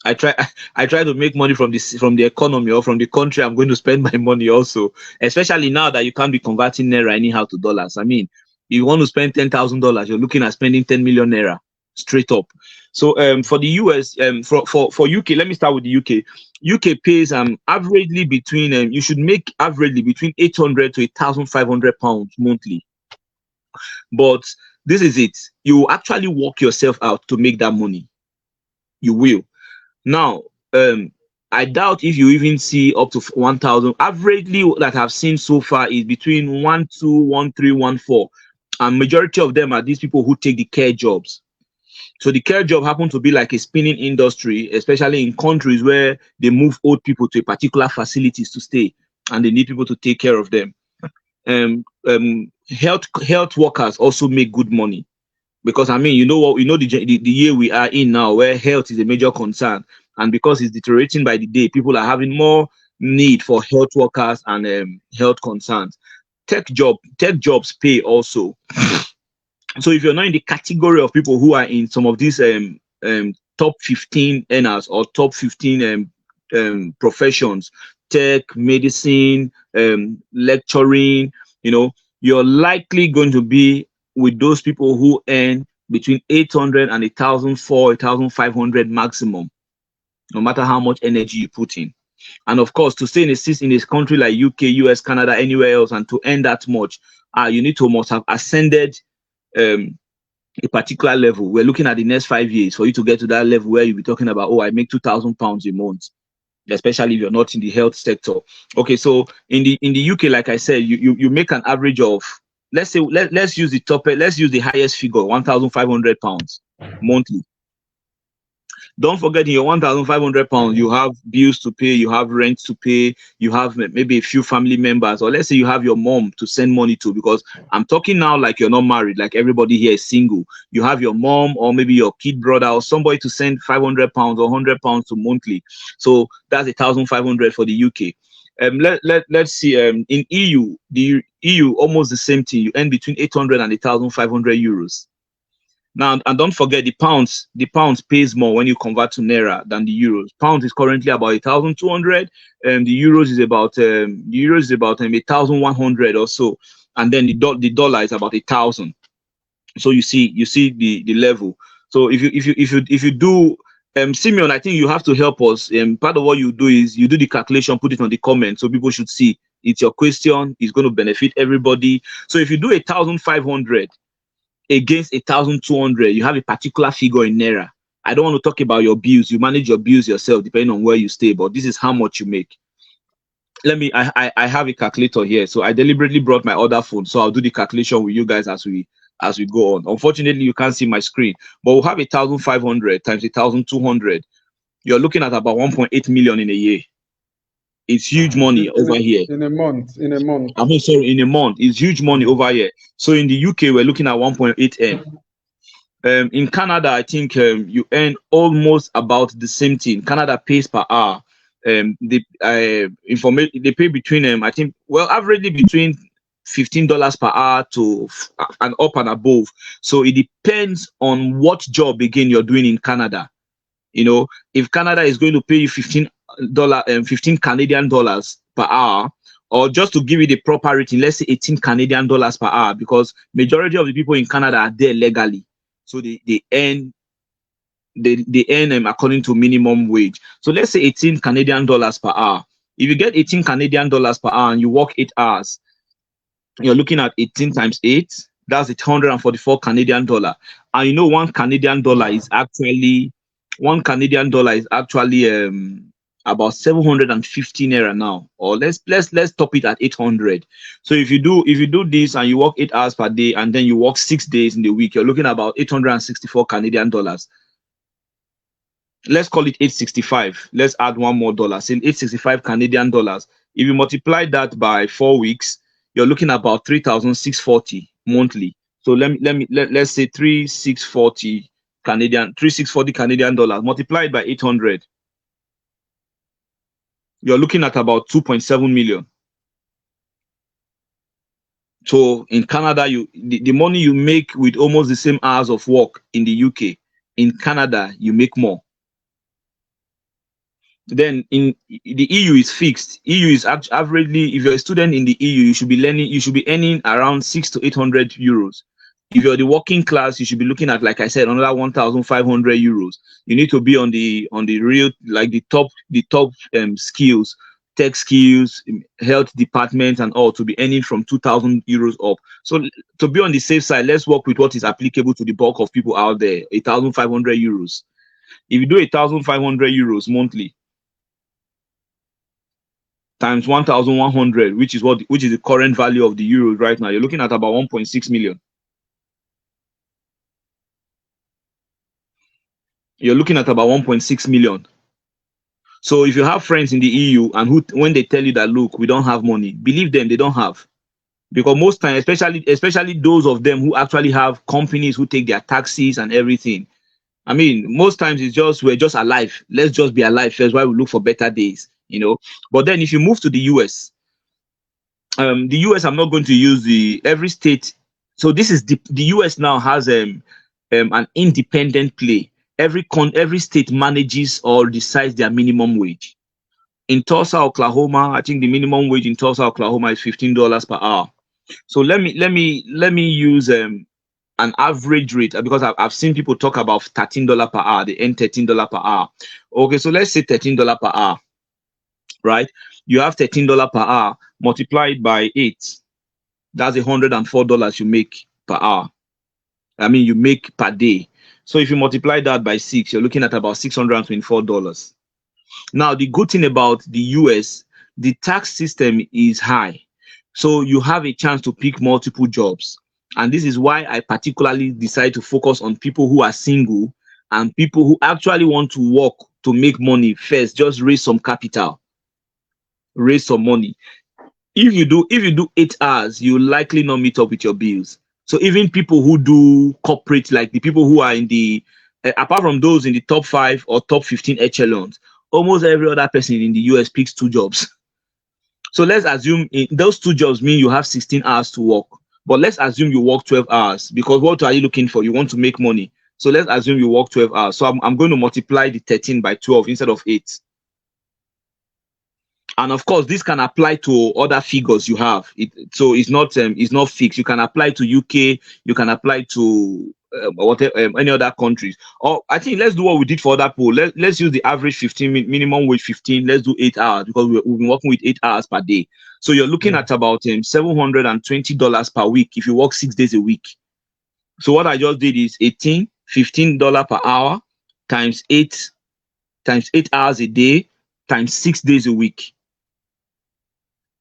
I try to make money from the economy or from the country I'm going to spend my money also, especially now that you can't be converting naira anyhow to dollars. I mean, if you want to spend $10,000, you're looking at spending 10 million naira straight up. So for the US, for UK, let me start with the UK. UK pays averagely between you should make averagely between 800 to 1,500 pounds monthly. But this is it. You will actually work yourself out to make that money. You will. Now, I doubt if you even see up to 1,000. Averagely, that I've seen so far is between 1,200, 1,300, 1,400, and majority of them are these people who take the care jobs. So the care job happens to be like a spinning industry, especially in countries where they move old people to a particular facilities to stay, and they need people to take care of them. Health workers also make good money. Because I mean, you know what, the year we are in now, where health is a major concern, and because it's deteriorating by the day, people are having more need for health workers and health concerns. Tech jobs pay also. So if you're not in the category of people who are in some of these top 15 earners or top 15 professions, tech, medicine, lecturing, you know, you're likely going to be with those people who earn between 800 and 1,500 maximum, no matter how much energy you put in. And of course, to stay in a country like UK, US, Canada, anywhere else, and to earn that much, you need to must have ascended um, a particular level. We're looking at the next 5 years for you to get to that level where you'll be talking about, oh, I make £2,000 a month, especially if you're not in the health sector. Okay, so in the UK, like I said, you make an average of, let's use the highest figure, £1,500 monthly. Don't forget, in your £1,500, you have bills to pay, you have rent to pay, you have maybe a few family members, or let's say you have your mom to send money to, because I'm talking now like you're not married, like everybody here is single. You have your mom or maybe your kid brother or somebody to send £500 or £100 to monthly. So that's 1,500 for the UK. Let's see, in EU, the EU, almost the same thing. You earn between 800 and 1,500 euros. Now, and don't forget, the pounds pays more when you convert to naira than the euros. Pounds is currently about 1,200, and the euros is about 1,100 or so, and then the dollar is about 1,000. So you see the level. So if you do, Simeon, I think you have to help us. Part of what you do is you do the calculation, put it on the comment so people should see. It's your question. It's going to benefit everybody. So if you do 1,500 against 1,200, you have a particular figure in naira. I don't want to talk about your bills. You manage your bills yourself, depending on where you stay. But this is how much you make. I have a calculator here, so I deliberately brought my other phone, so I'll do the calculation with you guys as we go on. Unfortunately, you can't see my screen, but we'll have 1,500 times 1,200. You're looking at about 1.8 million in a year. It's huge money over here. In a month. I mean, sorry, in a month. It's huge money over here. So in the UK, we're looking at 1.8 M. In Canada, I think you earn almost about the same thing. Canada pays per hour. They pay between I think, well, averagely between $15 per hour to and up and above. So it depends on what job again you're doing in Canada. You know, if Canada is going to pay you $15 Canadian dollars per hour, or just to give you the proper rating, let's say 18 Canadian dollars per hour, because majority of the people in Canada are there legally, so they earn according to minimum wage. So let's say 18 Canadian dollars per hour. If you get 18 Canadian dollars per hour and you work 8 hours, you're looking at 18 times 8. That's 144 Canadian dollar. And you know, one Canadian dollar is actually about 750 naira now, or let's top it at 800. So if you do this and you work 8 hours per day and then you work 6 days in the week, you're looking at about 864 Canadian dollars. Let's call it 865. Let's add one more dollar, say 865 Canadian dollars. If you multiply that by 4 weeks, you're looking at about 3,640 monthly. So let's say 3,640 Canadian dollars multiplied by 800. You're looking at about 2.7 million. So in Canada, the money you make with almost the same hours of work in the UK, in Canada, you make more. Then in the EU is fixed. EU is averagely, if you're a student in the EU, you should be earning around 600 to 800 euros. If you're the working class, you should be looking at, like I said, another 1,500 euros. You need to be on the real, like the top skills, tech skills, health department and all, to be earning from 2,000 euros up. So to be on the safe side, let's work with what is applicable to the bulk of people out there, 1,500 euros. If you do 1,500 euros monthly times 1,100, which is the current value of the euro right now, you're looking at about 1.6 million. You're looking at about 1.6 million. So if you have friends in the EU and when they tell you that, look, we don't have money, believe them, they don't have. Because most times, especially those of them who actually have companies who take their taxes and everything. I mean, most times it's just, we're just alive. Let's just be alive first while we look for better days. you know. But then if you move to the US, the US, I'm not going to use the every state. So this is the US now has an independent play. Every state manages or decides their minimum wage. In Tulsa, Oklahoma, I think the minimum wage in Tulsa, Oklahoma is $15 per hour. So let me use an average rate, because I've seen people talk about $13 per hour. They earn $13 per hour. Okay, so let's say $13 per hour, right? You have $13 per hour multiplied by 8. That's $104 you make per hour. I mean, you make per day. So if you multiply that by 6, you're looking at about $624. Now, the good thing about the US, the tax system is high. So you have a chance to pick multiple jobs. And this is why I particularly decide to focus on people who are single and people who actually want to work to make money first, just raise some capital, raise some money. If you do 8 hours, you likely not meet up with your bills. So even people who do corporate, like the people who are in the apart from those in the top 5 or top 15 echelons, almost every other person in the US picks 2 jobs. So let's assume those 2 jobs mean you have 16 hours to work. But let's assume you work 12 hours, because what are you looking for? You want to make money. So let's assume you work 12 hours. So I'm going to multiply the 13 by 12 instead of 8. And of course, this can apply to other figures you have. So it's not fixed. You can apply to UK. You can apply to whatever any other countries. Or I think let's do what we did for other pool. Let's use the average 15, minimum wage 15. Let's do 8 hours, because we've been working with 8 hours per day. So you're looking at about $720 per week if you work 6 days a week. So what I just did is $15 per hour times 8 hours a day times 6 days a week.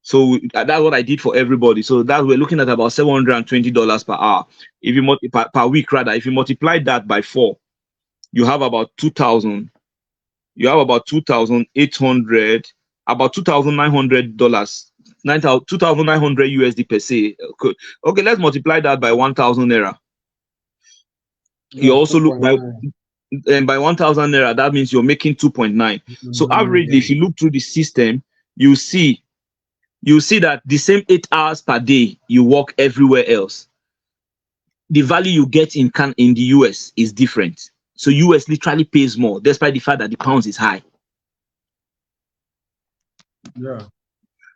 So that's what I did for everybody. So that we're looking at about $720 per hour. If you per week rather, if you multiply that by 4, you have about 2,000. You have about 2,800, about $2,900, 2,900 USD per se. Okay, let's multiply that by 1,000 naira. You That's also look by 2.9. by 1,000 naira. That means you're making 2.9. So averagely, if you look through the system, you see that the same 8 hours per day you work everywhere else, the value you get in the US is different. So US literally pays more, despite the fact that the pounds is high. Yeah.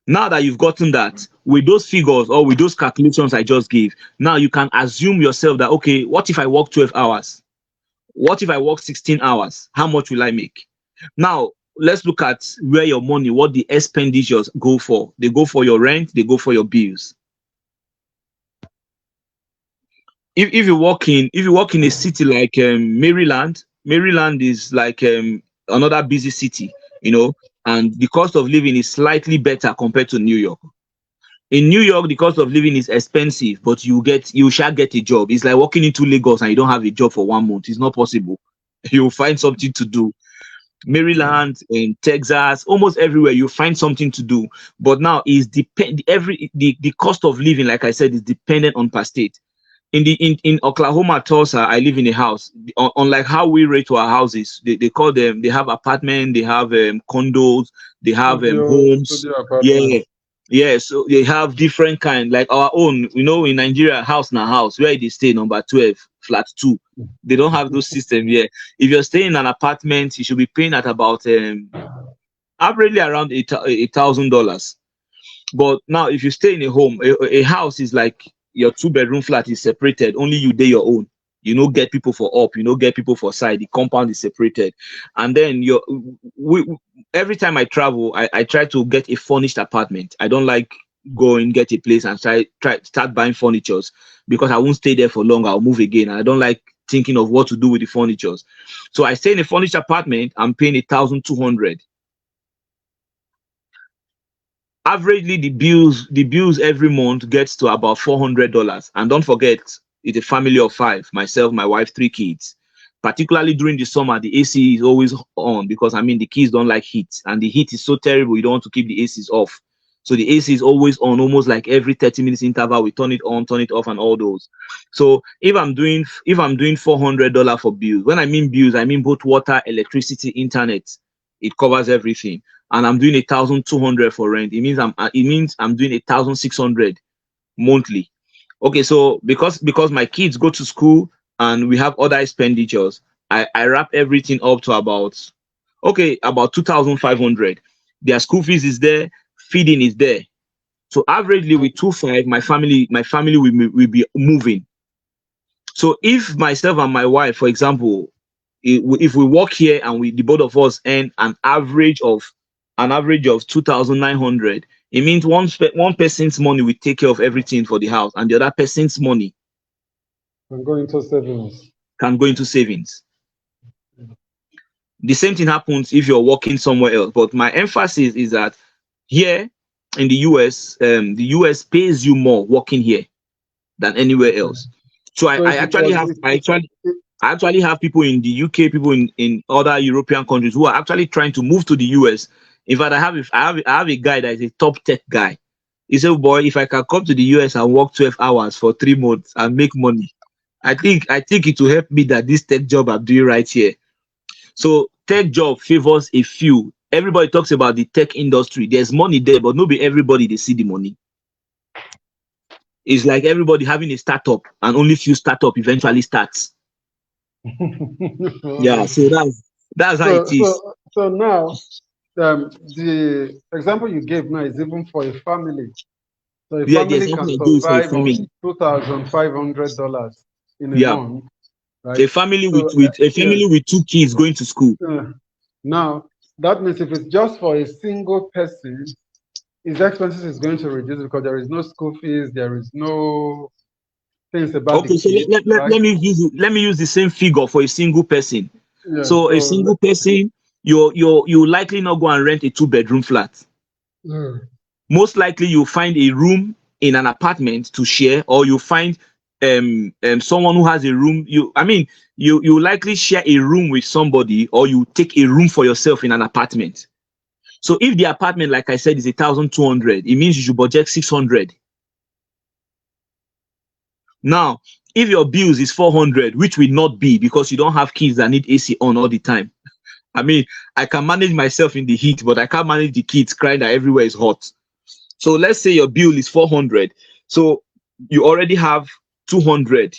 Now that you've gotten that, with those figures or with those calculations I just gave, now you can assume yourself that, okay, what if I work 12 hours? What if I work 16 hours? How much will I make? Now, let's look at where your money, what the expenditures go for. They go for your rent, they go for your bills. If you work in a city like Maryland is like another busy city, and the cost of living is slightly better compared to New York. In New York, the cost of living is expensive, but you shall get a job. It's like walking into Lagos and you don't have a job for 1 month. It's not possible. You'll find something to do. Maryland and Texas, almost everywhere you find something to do. But now the cost of living, like I said, is dependent on per state. In Oklahoma, Tulsa, I live in a house. Unlike how we rate our houses, they call them. They have apartment, they have condos, they have homes. Yeah, yeah. So they have different kind. Like our own, in Nigeria, house na house where they stay number 12, flat 2. They don't have those systems here. If you're staying in an apartment, you should be paying at about averagely around $1,000. But now, if you stay in a home, a house is like your 2-bedroom flat is separated. Only you do your own. You don't get people for up. You don't get people for side. The compound is separated, and then every time I travel, I try to get a furnished apartment. I don't like going get a place and start buying furnitures, because I won't stay there for long. I'll move again, and I don't like thinking of what to do with the furnitures. So I stay in a furnished apartment. I'm paying 1,200. Averagely, the bills every month gets to about $400. And don't forget, it's a family of 5: myself, my wife, 3 kids. Particularly during the summer, the AC is always on, because the kids don't like heat, and the heat is so terrible. You don't want to keep the ACs off. So the AC is always on, almost like every 30 minutes interval. We turn it on, turn it off, and all those. So if I'm doing $400 for bills, when I mean bills, I mean both water, electricity, internet. It covers everything. and I'm doing 1,200 for rent, it means I'm doing 1,600 monthly. Okay, so because my kids go to school and we have other expenditures, I wrap everything up to about 2,500. Their school fees is there, feeding is there. So averagely with 2,500, my family will be moving. So if myself and my wife, for example, if we work here and the both of us earn an average of 2,900, it means one person's money will take care of everything for the house, and the other person's money can go into savings. The same thing happens if you're working somewhere else. But my emphasis is that here in the US, the US pays you more working here than anywhere else. So I actually have people in the UK, people in other European countries who are actually trying to move to the US. In fact, I have a guy that is a top tech guy. He said, "Boy, if I can come to the US and work 12 hours for 3 months and make money, I think it will help me that this tech job I'm doing right here." So tech job favors a few. Everybody talks about the tech industry. There's money there, but not be everybody they see the money. It's like everybody having a startup, and only few startup eventually starts. Yeah, so that's how it is. So now, the example you gave now is even for a family. So a family can survive on $2,500 in a month. Right? A family with 2 kids going to school. Now, that means if it's just for a single person, his expenses is going to reduce because there is no school fees, there is no things about the kids. Let me use the same figure for a single person. Yeah, so a single person, you likely not go and rent a 2-bedroom flat. Most likely you'll find a room in an apartment to share, or you find someone who has a room. You likely share a room with somebody, or you take a room for yourself in an apartment. So if the apartment, like I said, is 1,200, it means you should budget 600. Now, if your bills is 400, which will not be because you don't have kids that need AC on all the time. I can manage myself in the heat, but I can't manage the kids crying that everywhere is hot. So let's say your bill is 400. So you already have 200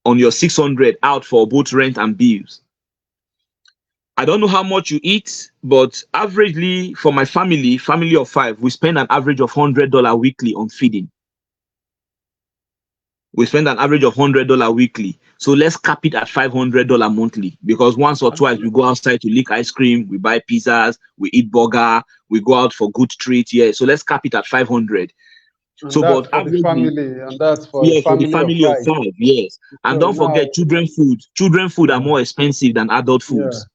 on your 600 out for both rent and bills. I don't know how much you eat, but averagely for my family of 5, we spend an average of $100 weekly on feeding. We spend an average of $100 weekly. So let's cap it at $500 monthly, because once or twice we go outside to lick ice cream, we buy pizzas, we eat burger, we go out for good treats. Yeah, so let's cap it at 500. And so, but for the family, and that's for the family of 5. Yes, and don't forget children food. Children food are more expensive than adult foods. Yeah.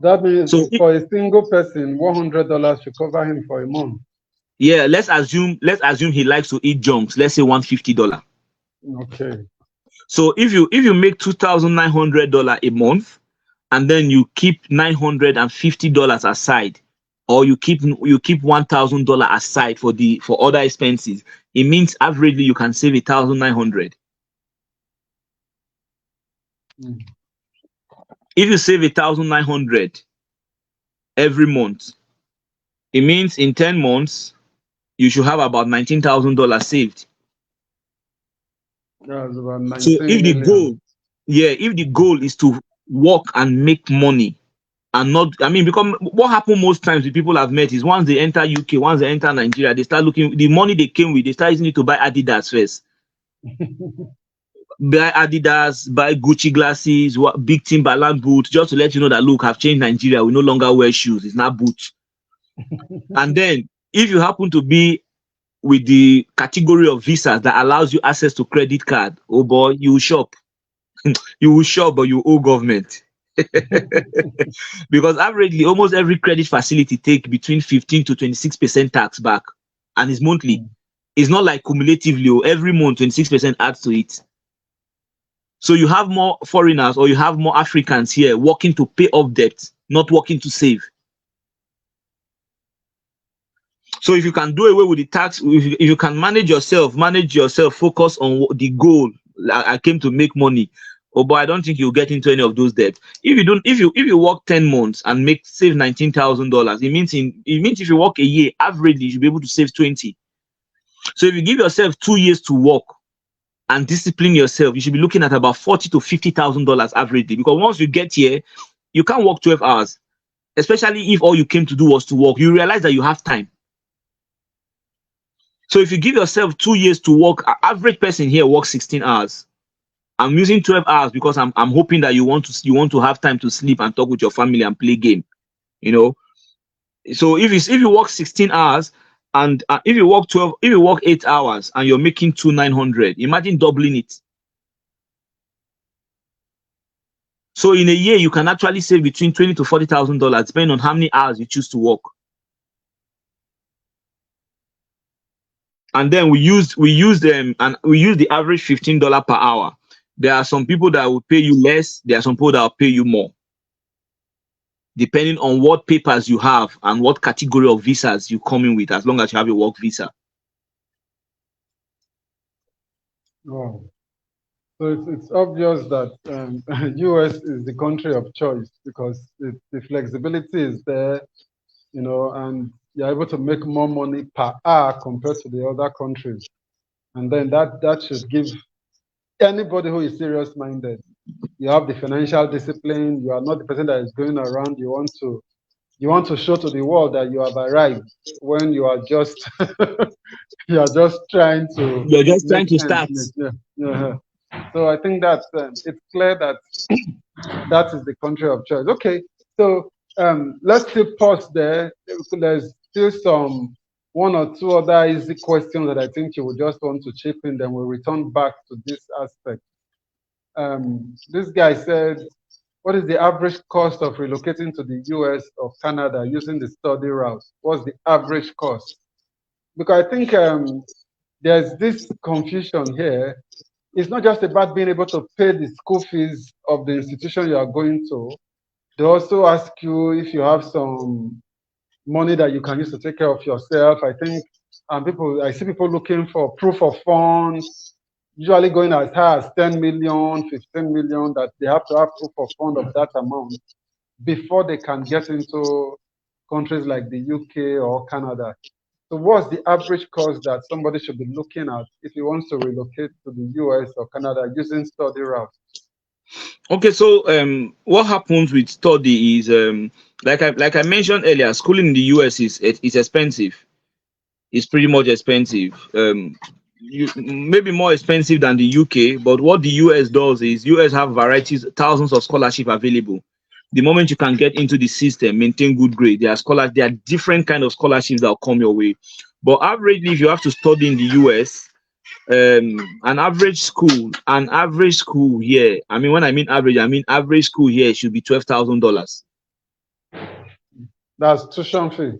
That means for a single person, $100 should cover him for a month. Yeah, let's assume he likes to eat junks. Let's say $150. Okay. So if you make $2,900 a month, and then you keep $950 aside, or you keep $1,000 aside for other expenses, it means averagely you can save 1,900. If you save 1,900 every month, it means in 10 months you should have about $19,000 saved. That's about 19 so if the goal is to work and make money, and not, because what happens most times with people I've met is once they enter UK, once they enter Nigeria, they start looking, the money they came with, they start using it to buy Adidas first. Buy Adidas, buy Gucci glasses, big Timberland boots, just to let you know that, look, I've changed Nigeria. We no longer wear shoes. It's not boots. And then if you happen to be with the category of visas that allows you access to credit card, oh boy, you will shop. You will shop, but you owe government. Because averagely, almost every credit facility take between 15 to 26% tax back, and it's monthly. It's not like cumulatively, every month 26% adds to it. So you have more foreigners, or you have more Africans here working to pay off debt, not working to save. So if you can do away with the tax, if you can manage yourself, focus on the goal. I came to make money. Oh, but I don't think you'll get into any of those debts. If you don't, if you work 10 months and save $19,000, it means if you work a year, averagely you should be able to save 20. So if you give yourself 2 years to work and discipline yourself, you should be looking at about $40,000 to $50,000 averagely. Because once you get here, you can't work 12 hours, especially if all you came to do was to work. You realize that you have time. So if you give yourself 2 years to work, average person here works 16 hours. I'm using 12 hours because I'm hoping that you want to have time to sleep and talk with your family and play game, you know. So if you work 16 hours and if you work 8 hours and you're making 2,900, imagine doubling it. So in a year you can actually save between $20,000 to $40,000 depending on how many hours you choose to work. And then we used the average $15 per hour. There are some people that will pay you less, there are some people that will pay you more, depending on what papers you have and what category of visas you come in with, as long as you have a work visa. Wow. So it's obvious that US is the country of choice because the flexibility is there, and you're able to make more money per hour compared to the other countries. And then that should give anybody who is serious minded. You have the financial discipline. You are not the person that is going around. You want to show to the world that you have arrived when you are just you are just trying to You're just make trying to ends start. meet. Yeah. Yeah. So I think that it's clear that that is the country of choice. Okay, so let's still pause there. There's still some one or two other easy questions that I think you would just want to chip in. Then we'll return back to this aspect. This guy said, "What is the average cost of relocating to the US or Canada using the study route? What's the average cost?" Because I think there's this confusion here. It's not just about being able to pay the school fees of the institution you are going to. They also ask you if you have some money that you can use to take care of yourself. I think I see people looking for proof of funds, usually going as high as 10 million, 15 million, that they have to have proof of fund of that amount before they can get into countries like the UK or Canada. So what's the average cost that somebody should be looking at if he wants to relocate to the US or Canada using study route? Okay, so what happens with study is like I mentioned earlier, schooling in the US is expensive. It's pretty much expensive. Maybe more expensive than the UK, but what the US does is US have varieties, thousands of scholarship available. The moment you can get into the system, maintain good grade, there are different kind of scholarships that will come your way. But averagely, if you have to study in the US, an average school here, I mean, when I mean average, I mean average school here should be $12,000. That's tuition fee.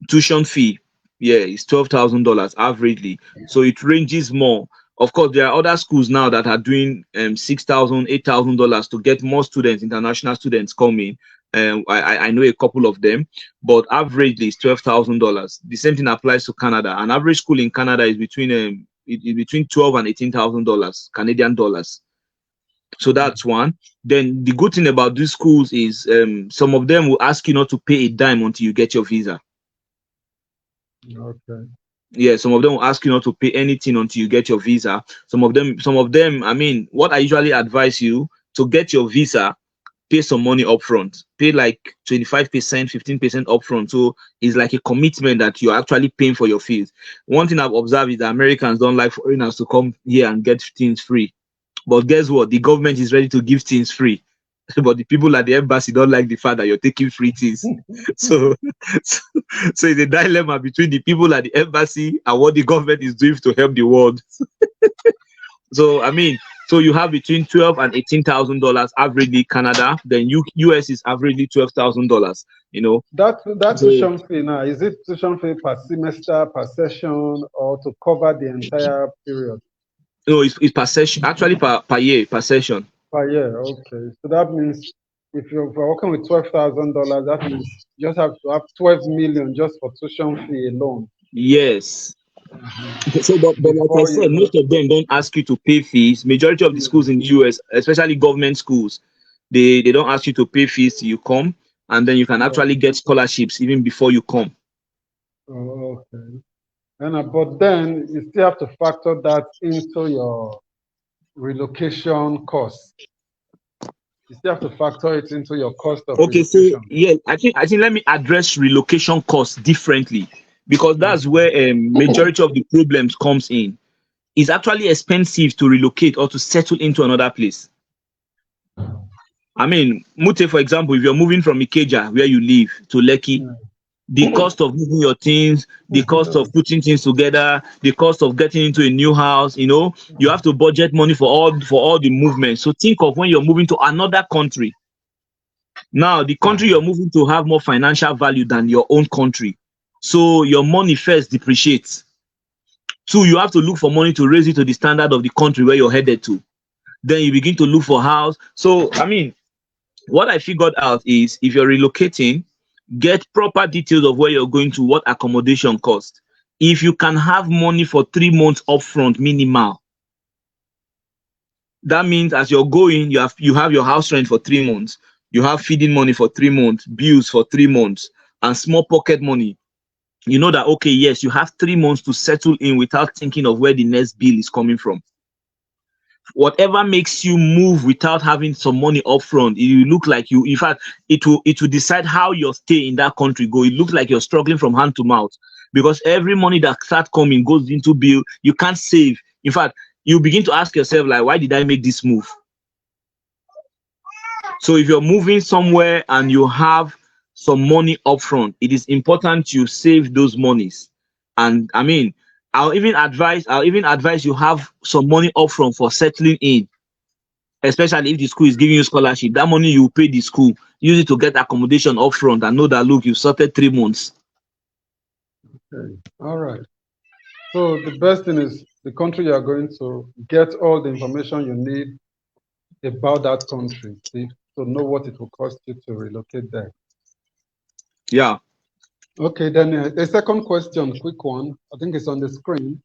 Tuition fee, yeah, is $12,000 averagely. So it ranges more. Of course, there are other schools now that are doing $6,000, $8,000 to get more students, international students coming. I know a couple of them, but averagely it's $12,000. The same thing applies to Canada. An average school in Canada is between 12 and $18,000 Canadian dollars. So that's one. Then the good thing about these schools is some of them will ask you not to pay a dime until you get your visa. Okay. Yeah, some of them will ask you not to pay anything until you get your visa. Some of them, I mean, what I usually advise you to get your visa, pay some money upfront. Pay like 25%, 15% upfront. So it's like a commitment that you're actually paying for your fees. One thing I've observed is that Americans don't like foreigners to come here and get things free. But guess what? The government is ready to give things free. But the people at the embassy don't like the fact that you're taking free things. So, so, so it's a dilemma between the people at the embassy and what the government is doing to help the world. So I mean, so you have between 12 and $18,000 averagely Canada. Then US is averagely $12,000. You know, That so tuition fee now, is it tuition fee per semester, per session, or to cover the entire period? no, it's per session, actually per year, per session. Per year, okay. So that means if you're working with $12,000, that means you just have to have 12 million just for tuition fee alone. Yes. So, but like I Before said, you, most of them don't ask you to pay fees. Majority of the schools in the US, especially government schools, they don't ask you to pay fees till you come, and then you can actually get scholarships even before you come. okay. And but then you still have to factor that into your relocation cost. You still have to factor it into your cost of Okay, so relocation. yeah, I think let me address relocation costs differently, because that's Okay. where majority of the problems comes in. It's actually expensive to relocate or to settle into another place. I mean, Mute, for example, if you're moving from Ikeja, where you live, to Lekki, Yeah. the cost of moving your things, the cost of putting things together, the cost of getting into a new house, you have to budget money for all the movement. So think of when you're moving to another country. Now, the country you're moving to have more financial value than your own country. So your money first depreciates. Two, you have to look for money to raise it to the standard of the country where you're headed to. Then you begin to look for house. So, I mean, what I figured out is if you're relocating, get proper details of where you're going to, what accommodation cost. If you can have money for 3 months upfront minimal, that means as you're going, you have your house rent for 3 months, you have feeding money for 3 months, bills for 3 months, and small pocket money. You know that okay, yes, you have 3 months to settle in without thinking of where the next bill is coming from. Whatever makes you move without having some money upfront, it will look like you, in fact, it will decide how your stay in that country go. It looks like you're struggling from hand to mouth, because every money that start coming goes into bill. You can't save. In fact, you begin to ask yourself, like, why did I make this move? So if you're moving somewhere and you have some money upfront, it is important you save those monies. And I mean, I'll even advise you have some money upfront for settling in, especially if the school is giving you scholarship. That money you pay the school, use it to get accommodation upfront and know that look, you've sorted 3 months. Okay. All right. So the best thing is the country you are going to get all the information you need about that country to know what it will cost you to relocate there. Yeah. Okay, then a second question, quick one. I think it's on the screen.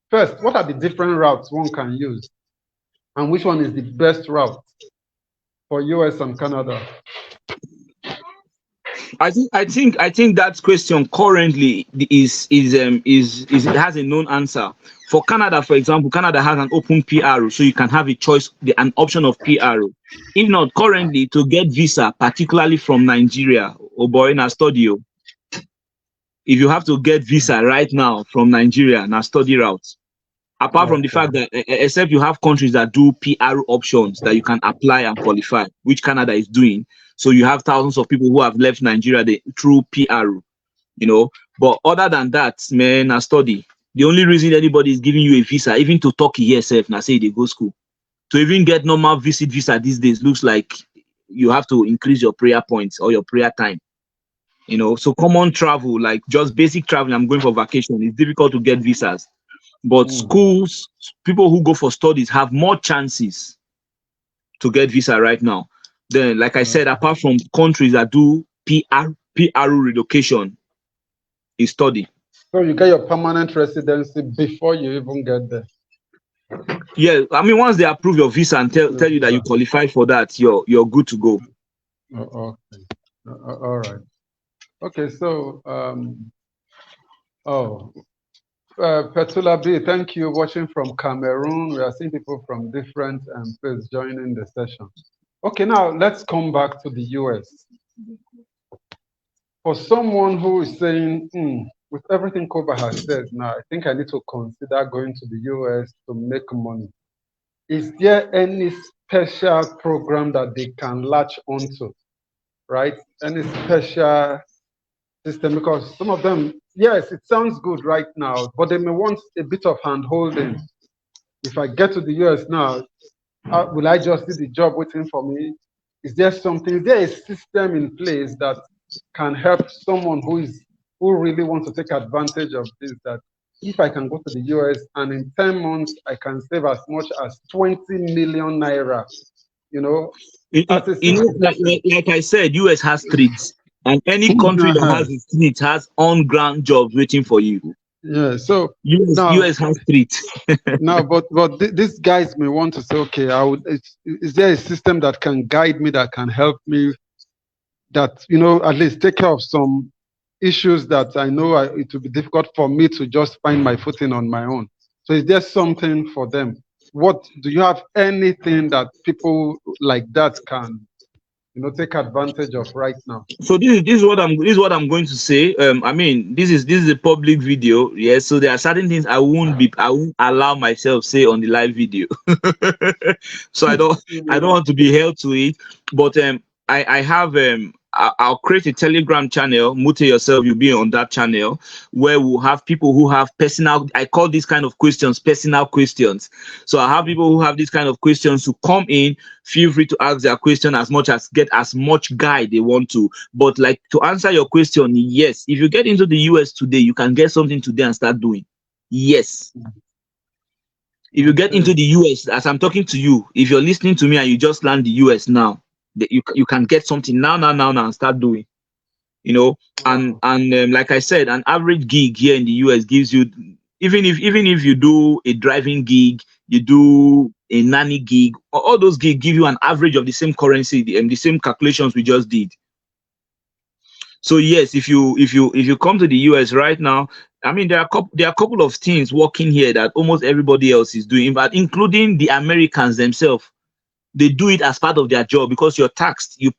First, what are the different routes one can use, and which one is the best route for US and Canada? I think that question currently is it has a known answer. For Canada, for example, Canada has an open PR, so you can have a choice, an option of PR. If not, currently to get visa, particularly from Nigeria, oh boy, na study. If you have to get visa right now from Nigeria, na study route. Apart from the Okay. fact that except you have countries that do PR options that you can apply and qualify, which Canada is doing. So you have thousands of people who have left Nigeria through PR. But other than that, man, a study. The only reason anybody is giving you a visa, even to Turkey here, self, now say they go school. To even get normal visit visa these days looks like you have to increase your prayer points or your prayer time. So common travel, like just basic travel, I'm going for vacation, it's difficult to get visas. But schools, people who go for studies have more chances to get visa right now. Then, like I said, apart from countries that do PR relocation, is study. So you get your permanent residency before you even get there. Yeah, I mean, once they approve your visa and tell you that you qualify for that, you're good to go. Okay. All right. Okay. So Petula B, thank you. Watching from Cameroon, we are seeing people from different places joining the session. Okay, now let's come back to the US. For someone who is saying, with everything Koba has said, now I think I need to consider going to the US to make money. Is there any special program that they can latch onto, right? Any special system? Because some of them, yes, it sounds good right now, but they may want a bit of hand holding. If I get to the US now, will I just see the job waiting for me? Is there a system in place that can help someone who really wants to take advantage of this? That if I can go to the US and in 10 months I can save as much as 20 million naira, You know, You, as a you single know, person. like I said, US has streets, and any country that has a street has on ground jobs waiting for you. Yeah. So now, US has streets. but these guys may want to say, okay, is there a system that can guide me, that can help me, that at least take care of some issues that I know it will be difficult for me to just find my footing on my own. So is there something for them? What do you have anything that people like that can take advantage of right now? So this is what I'm going to say. I mean, this is a public video, yes. So there are certain things I won't allow myself say on the live video. So I don't want to be held to it. But I have I'll create a Telegram channel. Mute yourself, you'll be on that channel where we'll have people who have personal. I call these kind of questions personal questions. So I have people who have these kind of questions to come in. Feel free to ask their question as much as get as much guide they want to. But like to answer your question, yes, if you get into the US today, you can get something today and start doing. Yes. If you get into the US, as I'm talking to you, if you're listening to me and you just land the US now, you can get something now and start doing. And like I said, an average gig here in the US gives you, even if you do a driving gig, you do a nanny gig, all those gigs give you an average of the same currency, the same calculations we just did. So yes, if you come to the US right now, I mean there are a couple of things working here that almost everybody else is doing, but including the Americans themselves. They do it as part of their job because you're taxed. You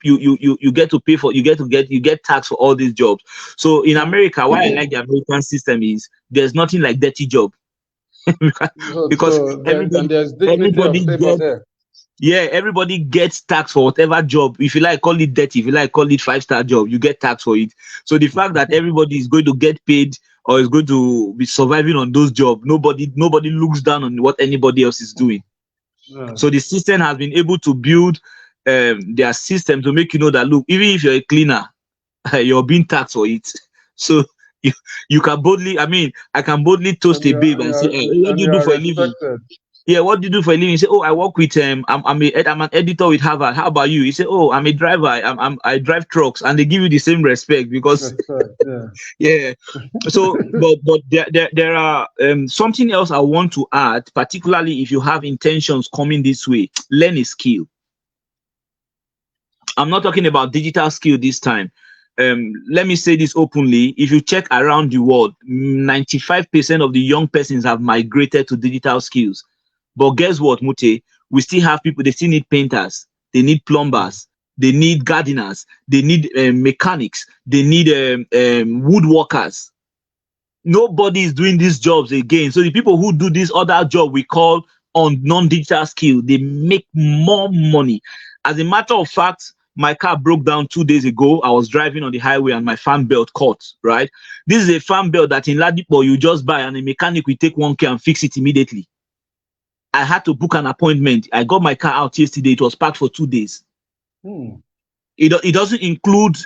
get to pay for you get taxed for all these jobs. So in America, why I like the American system is there's nothing like dirty job. Because there's dignity of everybody labor gets there. yeah, everybody gets taxed for whatever job. If you like, call it dirty. If you like, call it 5-star job. You get taxed for it. So the fact that everybody is going to get paid or is going to be surviving on those jobs, nobody looks down on what anybody else is doing. Yeah. So the system has been able to build their system to make you know that look, even if you're a cleaner, you're being taxed for it. So you can boldly, I can boldly toast a babe and say, hey, what do you do for a living? Yeah, what do you do for a living? You say, oh, I work with I'm an editor with Harvard. How about you? You say, oh, I'm a driver. I drive trucks, and they give you the same respect because yeah. So, but there are something else I want to add, particularly if you have intentions coming this way. Learn a skill. I'm not talking about digital skill this time. Let me say this openly. If you check around the world, 95% of the young persons have migrated to digital skills. But guess what, Mute? We still have people, they still need painters, they need plumbers, they need gardeners, they need mechanics, they need woodworkers. Nobody is doing these jobs again. So the people who do this other job we call on non-digital skill, they make more money. As a matter of fact, my car broke down 2 days ago. I was driving on the highway and my fan belt caught, right? This is a fan belt that in Ladipo you just buy and a mechanic will take 1K and fix it immediately. I had to book an appointment. I got my car out yesterday. It was parked for 2 days. It doesn't include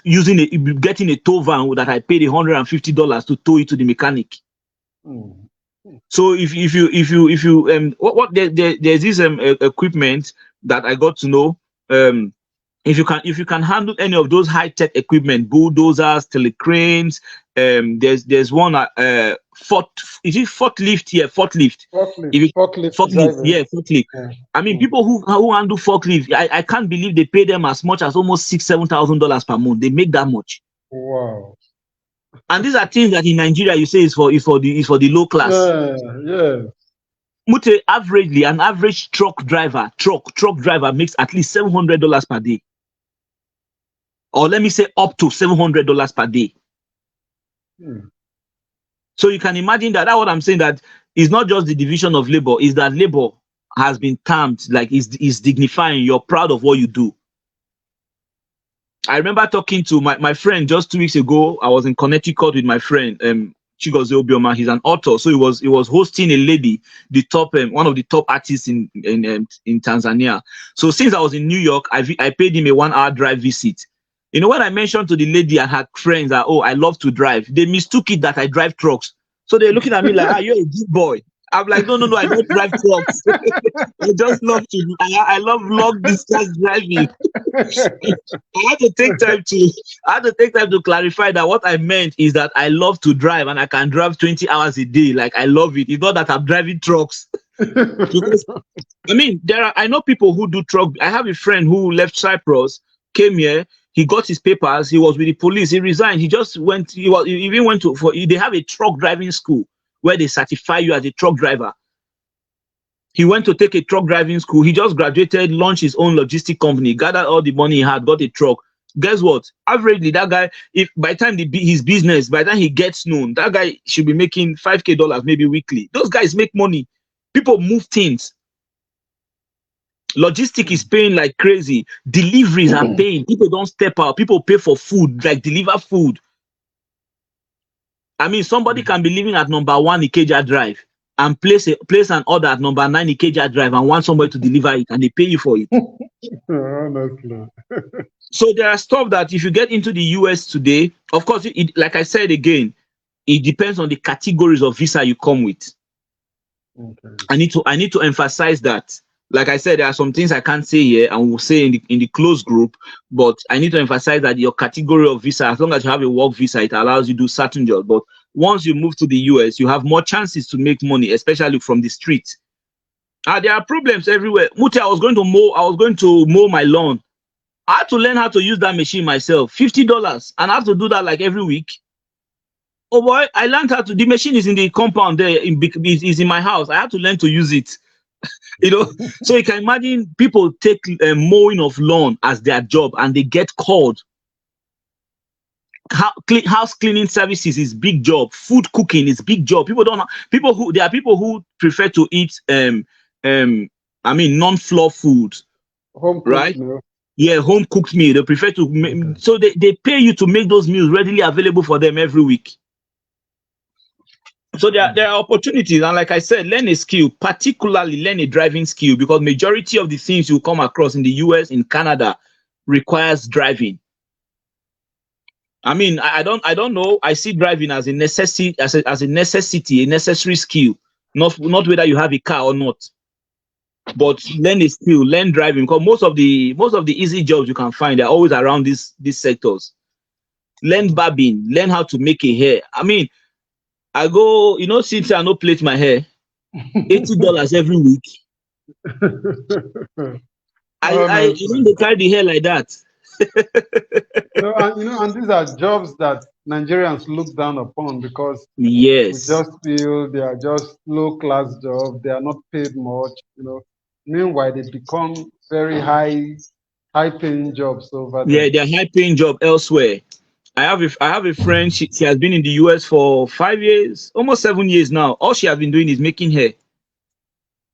getting a tow van that I paid $150 to tow it to the mechanic. So if you there's this equipment that I got to know. If you can handle any of those high-tech equipment, bulldozers, telecranes, there's one forklift here, forklift. Forklift, yeah, forklift. Yeah. I mean, people who handle forklift, I can't believe they pay them as much as almost $6,000-7,000 per month. They make that much. Wow. And these are things that in Nigeria you say is for the low class. Yeah. Mute, averagely, an average truck driver makes at least $700 per day. Or let me say up to $700 per day. So you can imagine that's what I'm saying, that it's not just the division of labor, is that labor has been termed like is dignifying. You're proud of what you do. I remember talking to my friend just 2 weeks ago. I was in Connecticut with my friend, Chigozie Obioma. He's an author. So he was hosting a lady, the top one of the top artists in Tanzania. So since I was in New York, I paid him a 1-hour drive visit. You know, when I mentioned to the lady and her friends that, oh, I love to drive, they mistook it that I drive trucks. So they're looking at me like, you're a good boy. I'm like, no, no, no, I don't drive trucks. I just love to, I love long distance driving. I had to take time to, I had to take time to clarify that what I meant is that I love to drive and I can drive 20 hours a day. Like I love it. It's not that I'm driving trucks. Because I mean, I know people who do truck. I have a friend who left Cyprus, came here. He got his papers. He was with the police. He resigned. He just went. He even went to for. They have a truck driving school where they certify you as a truck driver. He went to take a truck driving school. He just graduated, launched his own logistic company, gathered all the money he had, got a truck. Guess what? Averagely, that guy, if by the time his business, by the time he gets known, that guy should be making $5K maybe weekly. Those guys make money. People move things. Logistic is paying like crazy. Deliveries are paying. People don't step out. People pay for food, like deliver food. I mean, somebody can be living at number 1 Ikeja Drive and place an order at number 9 Ikeja Drive and want somebody to deliver it, and they pay you for it. Honestly. So there are stuff that if you get into the US today, of course, like I said again, it depends on the categories of visa you come with. Okay. I need to emphasize that. Like I said, there are some things I can't say here and we'll say in the closed group, but I need to emphasize that your category of visa, as long as you have a work visa, it allows you to do certain jobs. But once you move to the US, you have more chances to make money, especially from the street. There are problems everywhere. Muti, I was going to mow my lawn. I had to learn how to use that machine myself. $50, and I have to do that like every week. Oh boy, I learned how to. The machine is in the compound there. Is in my house. I had to learn to use it. So you can imagine people take mowing of lawn as their job, and they get called. House cleaning services is big job. Food cooking is big job. There are people who prefer to eat non-flour food, Home cooked right? meal. Yeah, home cooked meal. They prefer to Okay. so they pay you to make those meals readily available for them every week. So there are opportunities, and like I said, learn a skill, particularly learn a driving skill, because majority of the things you come across in the US, in Canada, requires driving. I mean, I don't know. I see driving as a necessity, as a necessity, a necessary skill, not whether you have a car or not. But learn a skill, learn driving, because most of the easy jobs you can find are always around these sectors. Learn barbing, learn how to make a hair. I mean, I go, since I no plait my hair, $80 every week. I Honestly. need to carry the hair like that. No, and these are jobs that Nigerians look down upon because we Yes. just feel they are just low class jobs. They are not paid much. Meanwhile, they become very high paying jobs over Yeah, there. they're high paying job elsewhere. I have a friend, she has been in the US for 5 years, almost 7 years now. All she has been doing is making hair.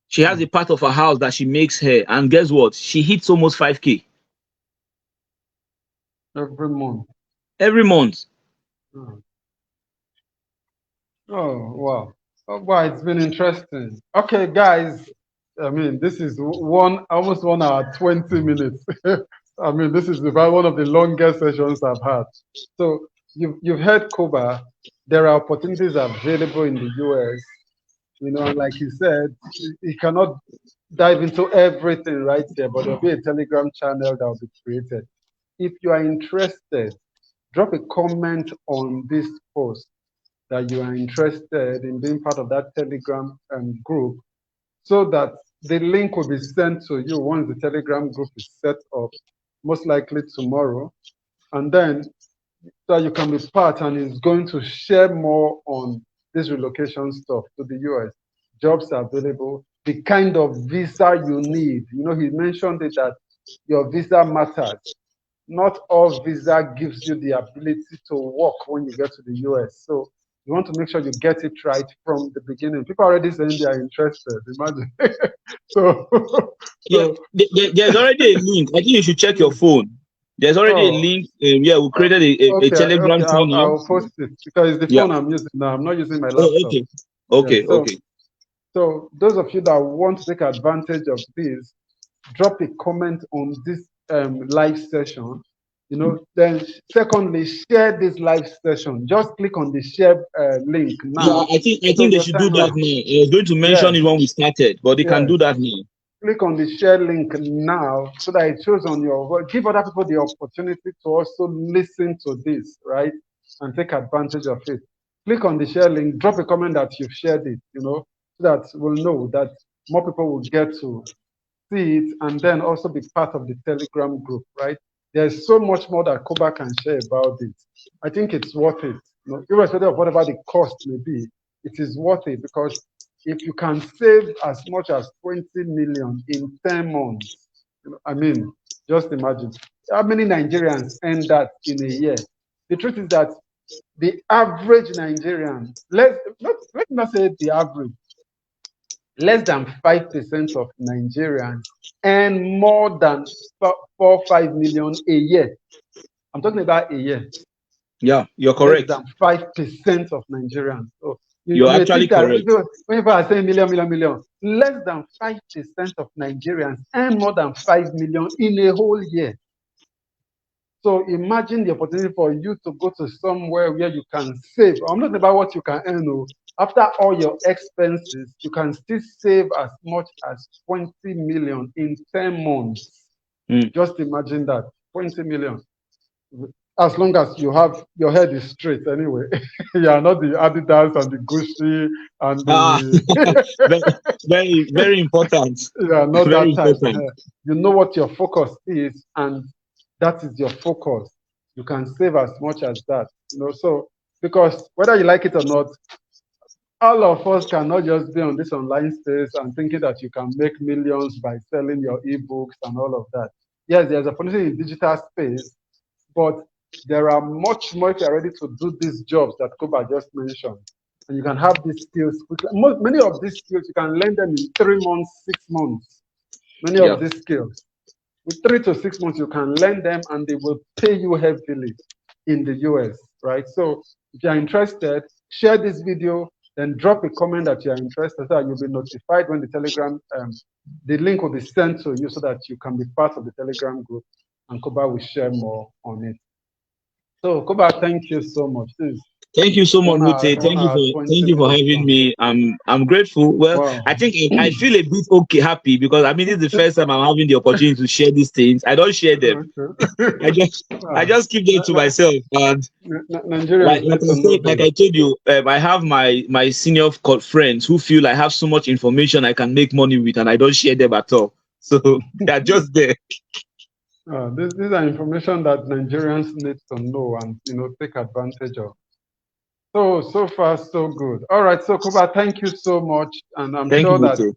She has a part of her house that she makes hair, and guess what? She hits almost 5K Every month. every month. Hmm. Oh, wow. Oh, wow, it's been interesting. Okay, guys. I mean, this is almost 1 hour, 20 minutes. I mean, this is about one of the longest sessions I've had. So you've heard Koba. There are opportunities available in the US. And like he said, he cannot dive into everything right here, but there'll be a Telegram channel that will be created. If you are interested, drop a comment on this post that you are interested in being part of that Telegram group so that the link will be sent to you once the Telegram group is set up, most likely tomorrow. And then so you can be part and is going to share more on this relocation stuff to the US. Jobs are available, the kind of visa you need. He mentioned it that your visa matters. Not all visa gives you the ability to work when you get to the US. So you want to make sure you get it right from the beginning. People are already saying they are interested. Imagine. so, Yeah, so there's already a link. I think you should check your phone. There's already a oh, link. Yeah, we oh, created a okay, Telegram okay. channel. I'll post it because it's the Yeah. phone I'm using now. I'm not using my Oh, laptop. okay. Yeah. Okay, So, okay. so those of you that want to take advantage of this, drop a comment on this live session You know, then secondly, share this live session. Just click on the share link Yeah, now I think to they your should do that timeline. now. I was going to mention Yes, it when we started, but they can yes. do that now. Click on the share link now so that it shows on your, give other people the opportunity to also listen to this, right? And take advantage of it. Click on the share link, drop a comment that you've shared it, you know, so that we'll know that more people will get to see it and then also be part of the Telegram group, right? There's so much more that Koba can share about it. I think it's worth it. You know, irrespective of whatever the cost may be, it is worth it because if you can save as much as 20 million in 10 months, you know, I mean, just imagine how many Nigerians earn that in a year. The truth is that the average Nigerian, let's not say the average, less than 5% of Nigerians earn more than 4 or 5 million a year. I'm talking about a year. Yeah, you're Less correct. than 5% of Nigerians. So you You're may actually think that correct. when people are saying million, million, million, less than 5% of Nigerians earn more than 5 million in a whole year. So imagine the opportunity for you to go to somewhere where you can save. I'm not about what you can earn. No. After all your expenses, you can still save as much as 20 million in 10 months. Mm. Just imagine that 20 million. As long as you have your head is straight anyway. You are not the Adidas and the Gucci and Ah, the very, very, very important. you are not Very that type. important. You know what your focus is, and that is your focus. You can save as much as that, you know. So because whether you like it or not, all of us cannot just be on this online space and thinking that you can make millions by selling your ebooks and all of that. Yes, there's a opportunity in digital space, but there are much more if you're ready to do these jobs that Kuba just mentioned. And you can have these skills quickly. Many of these skills, you can learn them in 3 months, 6 months. Many Yeah. of these skills. With 3 to 6 months, you can learn them and they will pay you heavily in the US, right? So if you're interested, share this video, then drop a comment that you're interested so that you'll be notified when the Telegram, the link will be sent to you so that you can be part of the Telegram group and Koba will share more on it. So Koba, thank you so much. This is Thank you so much, one Mute. hour, one hour, Thank 20 you for minutes having long. me. I'm grateful. Well, Wow. I think I feel a bit okay, happy because I mean this is the first time I'm having the opportunity to share these things. I don't share them. I Okay. just I just keep them to myself. And Nigerians like need I to know said, like this. I told you, I have my senior friends who feel I have so much information I can make money with, and I don't share them at all. So they are just there. These are information that Nigerians need to know and take advantage of. So far so good. All right, so Kuba, thank you so much, and I'm Thank you, sure that Mute.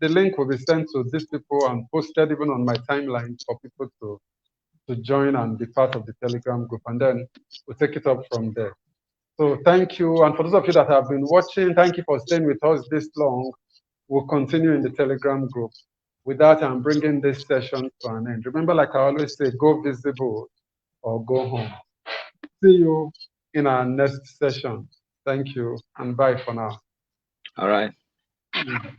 the link will be sent to these people and posted even on my timeline for people to join and be part of the Telegram group, and then we'll take it up from there. So thank you, and for those of you that have been watching, thank you for staying with us this long. We'll continue in the Telegram group. With that, I'm bringing this session to an end. Remember, like I always say, go visible or go home. See you in our next session. Thank you and bye for now. All right. Mm.